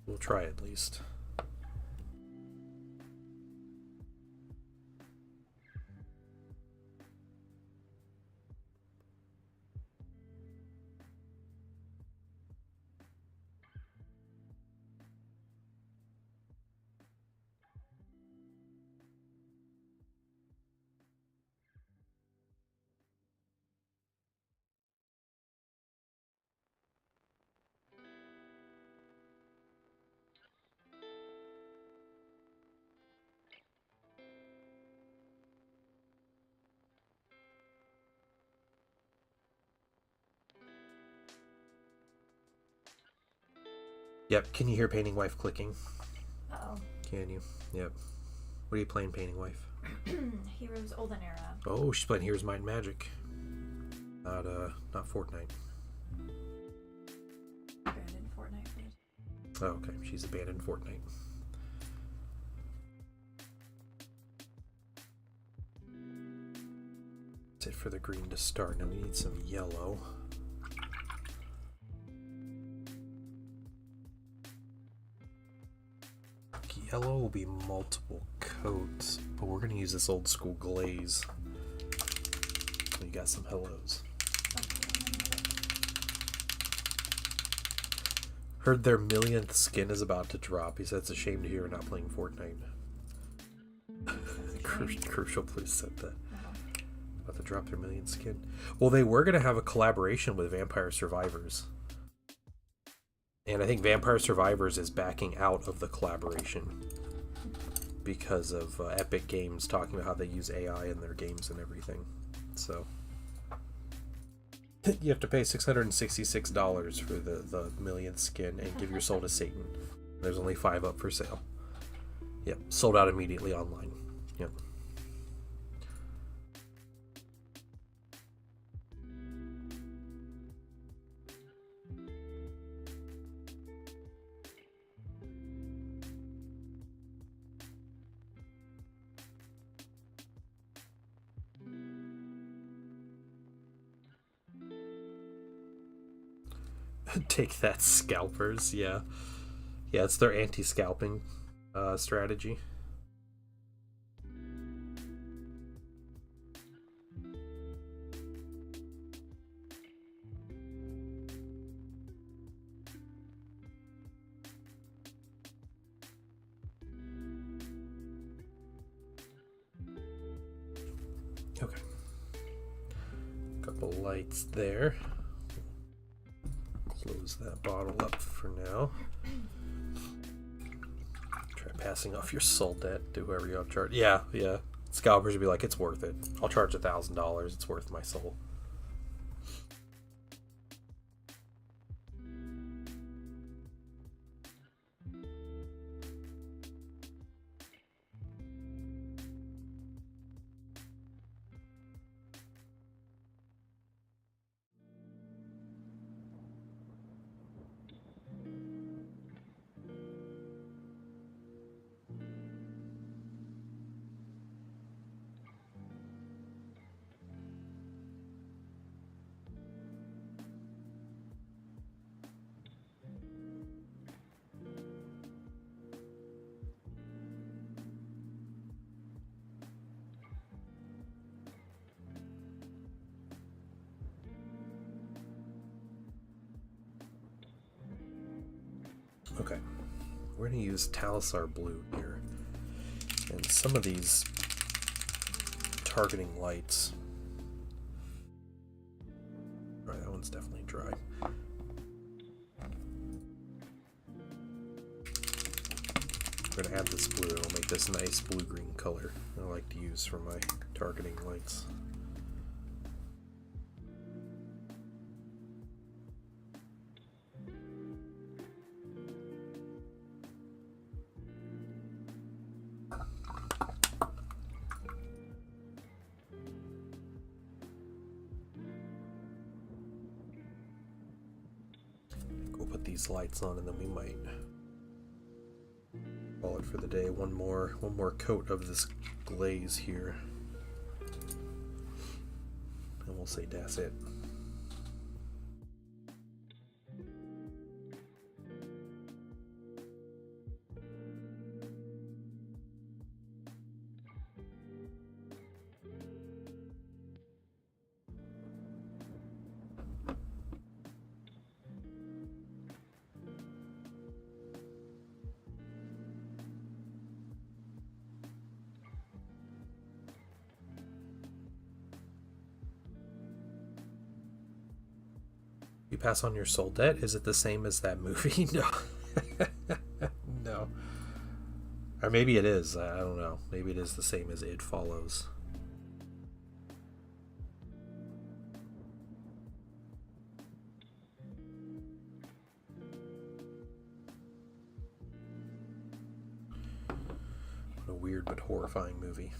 We'll try at least. Yep, can you hear Painting Wife clicking? Uh-oh. Can you? Yep. What are you playing, Painting Wife? Heroes Olden Era. Oh, she's playing Heroes Might and Magic. Not Fortnite. Abandoned Fortnite for the Oh, okay, she's abandoned Fortnite. That's it for the green to start. Now we need some yellow. Yellow will be multiple coats, but we're gonna use this old school glaze. We got some hellos. Heard their millionth skin is about to drop. He said it's a shame to hear we're not playing Fortnite. Crucial Blues said that. About to drop their millionth skin. Well, they were going to have a collaboration with Vampire Survivors. And I think Vampire Survivors is backing out of the collaboration because of Epic Games talking about how they use AI in their games and everything. So you have to pay $666 for the millionth skin and give your soul to Satan. There's only 5 up for sale. Yep, sold out immediately online. Yep. Take that, scalpers. Yeah, it's their anti-scalping strategy. Okay, couple lights there. Close that bottle up for now. Try passing off your soul debt to whoever you upcharge. Yeah. Scalpers would be like, it's worth it. I'll charge $1,000. It's worth my soul. Okay, we're going to use Talisar Blue here. And some of these targeting lights. Alright, that one's definitely dry. We're going to add this blue. It'll make this nice blue-green color I like to use for my targeting lights. These lights on, and then we might call it for the day. One more coat of this glaze here, and we'll say that's it. You pass on your soul debt? Is it the same as that movie? No. No. Or maybe it is. I don't know. Maybe it is the same as It Follows. What a weird but horrifying movie.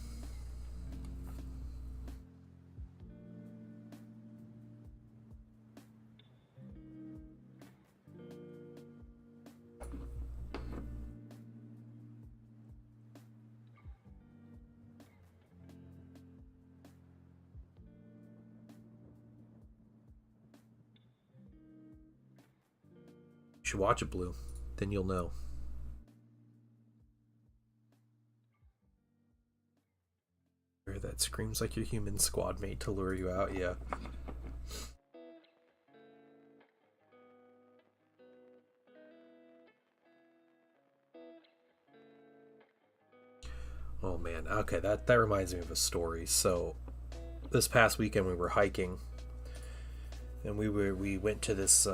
should watch it, Blue. Then you'll know. That screams like your human squad mate to lure you out, yeah. Oh man, okay, that reminds me of a story. So this past weekend we were hiking, and we went to this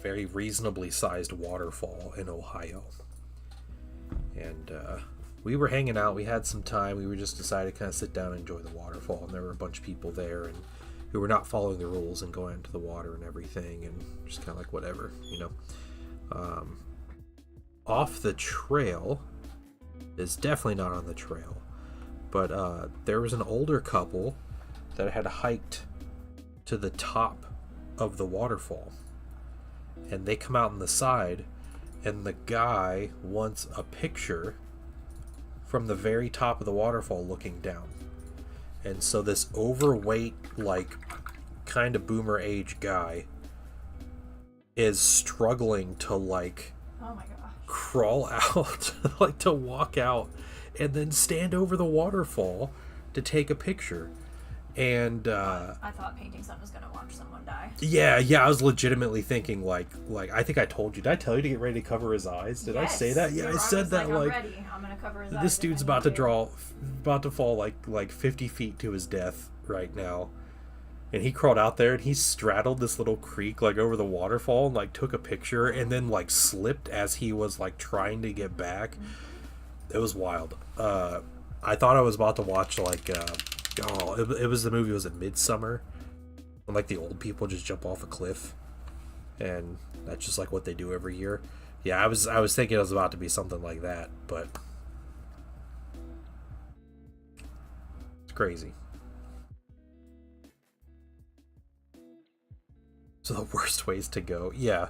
very reasonably sized waterfall in Ohio. And we were hanging out, we had some time, we were just decided to kind of sit down and enjoy the waterfall, and there were a bunch of people there and who were not following the rules and going into the water and everything, and just kind of like whatever, you know. Off the trail is definitely not on the trail, but there was an older couple that had hiked to the top of the waterfall, and they come out on the side, and the guy wants a picture from the very top of the waterfall looking down. And so this overweight, like, kind of boomer age guy is struggling to, like, Oh my gosh. crawl out, like to walk out and then stand over the waterfall to take a picture. And I thought painting sun was gonna watch someone die. yeah, I was legitimately thinking like I think I told you. Did I tell you to get ready to cover his eyes? Did I say that? Yeah, I said that. I'm like ready. I'm gonna cover his eyes this if dude's I about need to fall like 50 feet to his death right now. And he crawled out there and he straddled this little creek like over the waterfall and like took a picture and then like slipped as he was like trying to get back. It was wild. I thought I was about to watch like it was the movie, was it Midsummer? And like the old people just jump off a cliff, and that's just like what they do every year. Yeah, I was thinking it was about to be something like that, but it's crazy. So the worst ways to go. Yeah.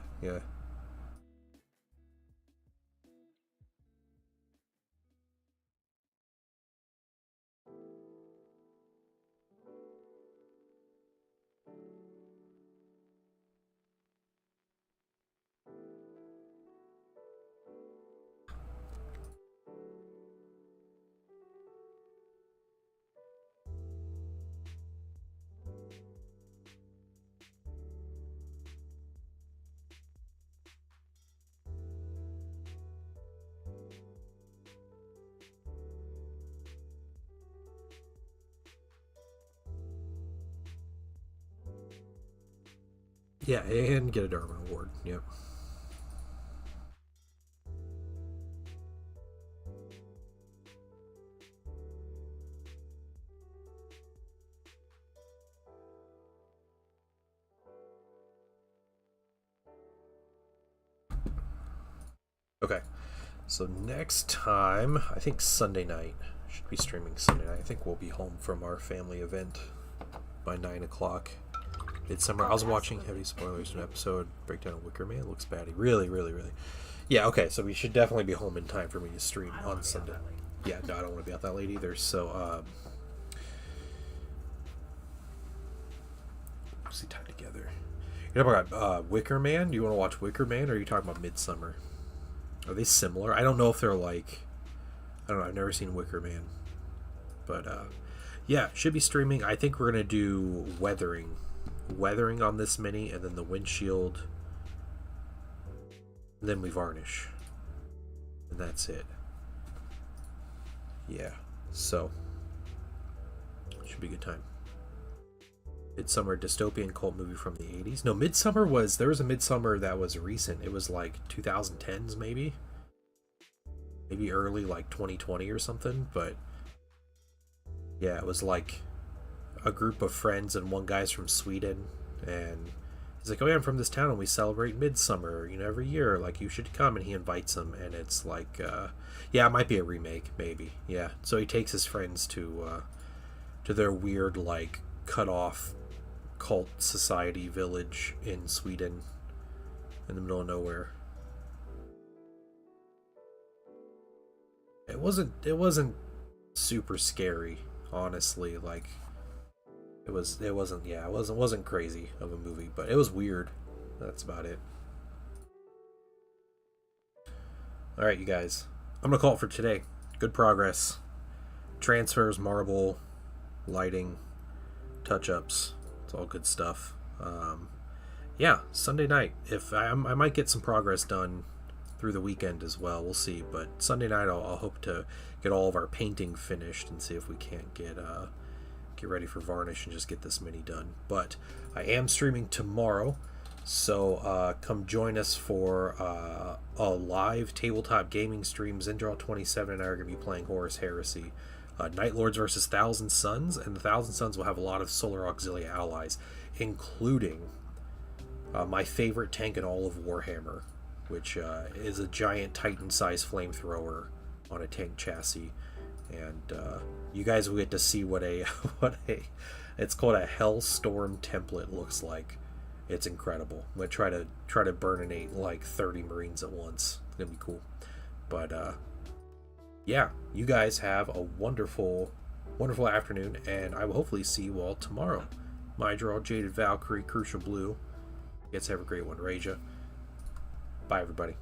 Yeah, and get a Dharma award. Yep. Okay, so next time, I think Sunday night, should be streaming Sunday night. I think we'll be home from our family event by 9 o'clock. Midsummer. I was watching heavy spoilers in an episode breakdown of Wicker Man. It looks batty. Really. Yeah, okay, so we should definitely be home in time for me to stream on Sunday. Yeah, no, I don't want to be out that late either, so see time together. You know about Wicker Man? Do you want to watch Wicker Man, or are you talking about Midsummer? Are they similar? I don't know if they're like, I don't know, I've never seen Wicker Man. But yeah, should be streaming. I think we're gonna do weathering on this mini, and then the windshield, and then we varnish, and that's it. Yeah, so should be a good time. Midsummer, dystopian cult movie from the 80s. No, there was a Midsummer that was recent. It was like 2010s maybe early like 2020 or something. But yeah, it was like a group of friends, and one guy's from Sweden, and he's like, oh yeah, I'm from this town and we celebrate Midsummer, every year, like you should come. And he invites them, and it's like yeah, it might be a remake, maybe. Yeah, so he takes his friends to their weird like cut off cult society village in Sweden in the middle of nowhere. It wasn't super scary, honestly. Like it wasn't crazy of a movie, but it was weird. That's about it. All right, you guys. I'm going to call it for today. Good progress. Transfers, marble, lighting, touch-ups. It's all good stuff. Yeah, Sunday night. If I might get some progress done through the weekend as well. We'll see. But Sunday night, I'll hope to get all of our painting finished and see if we can't get ready for varnish and just get this mini done. But I am streaming tomorrow, so come join us for a live tabletop gaming stream. Zendraw27 and I are going to be playing Horus Heresy. Night Lords versus Thousand Suns, and the Thousand Suns will have a lot of Solar Auxilia allies, including my favorite tank in all of Warhammer, which is a giant Titan-sized flamethrower on a tank chassis. And you guys will get to see what it's called a Hellstorm template looks like. It's incredible. I'm gonna try to burninate like 30 Marines at once. It's gonna be cool. But yeah, you guys have a wonderful afternoon, and I will hopefully see you all tomorrow. Mydraw, Jaded Valkyrie, Crucial Blue. You guys have a great one, Raja. Bye, everybody.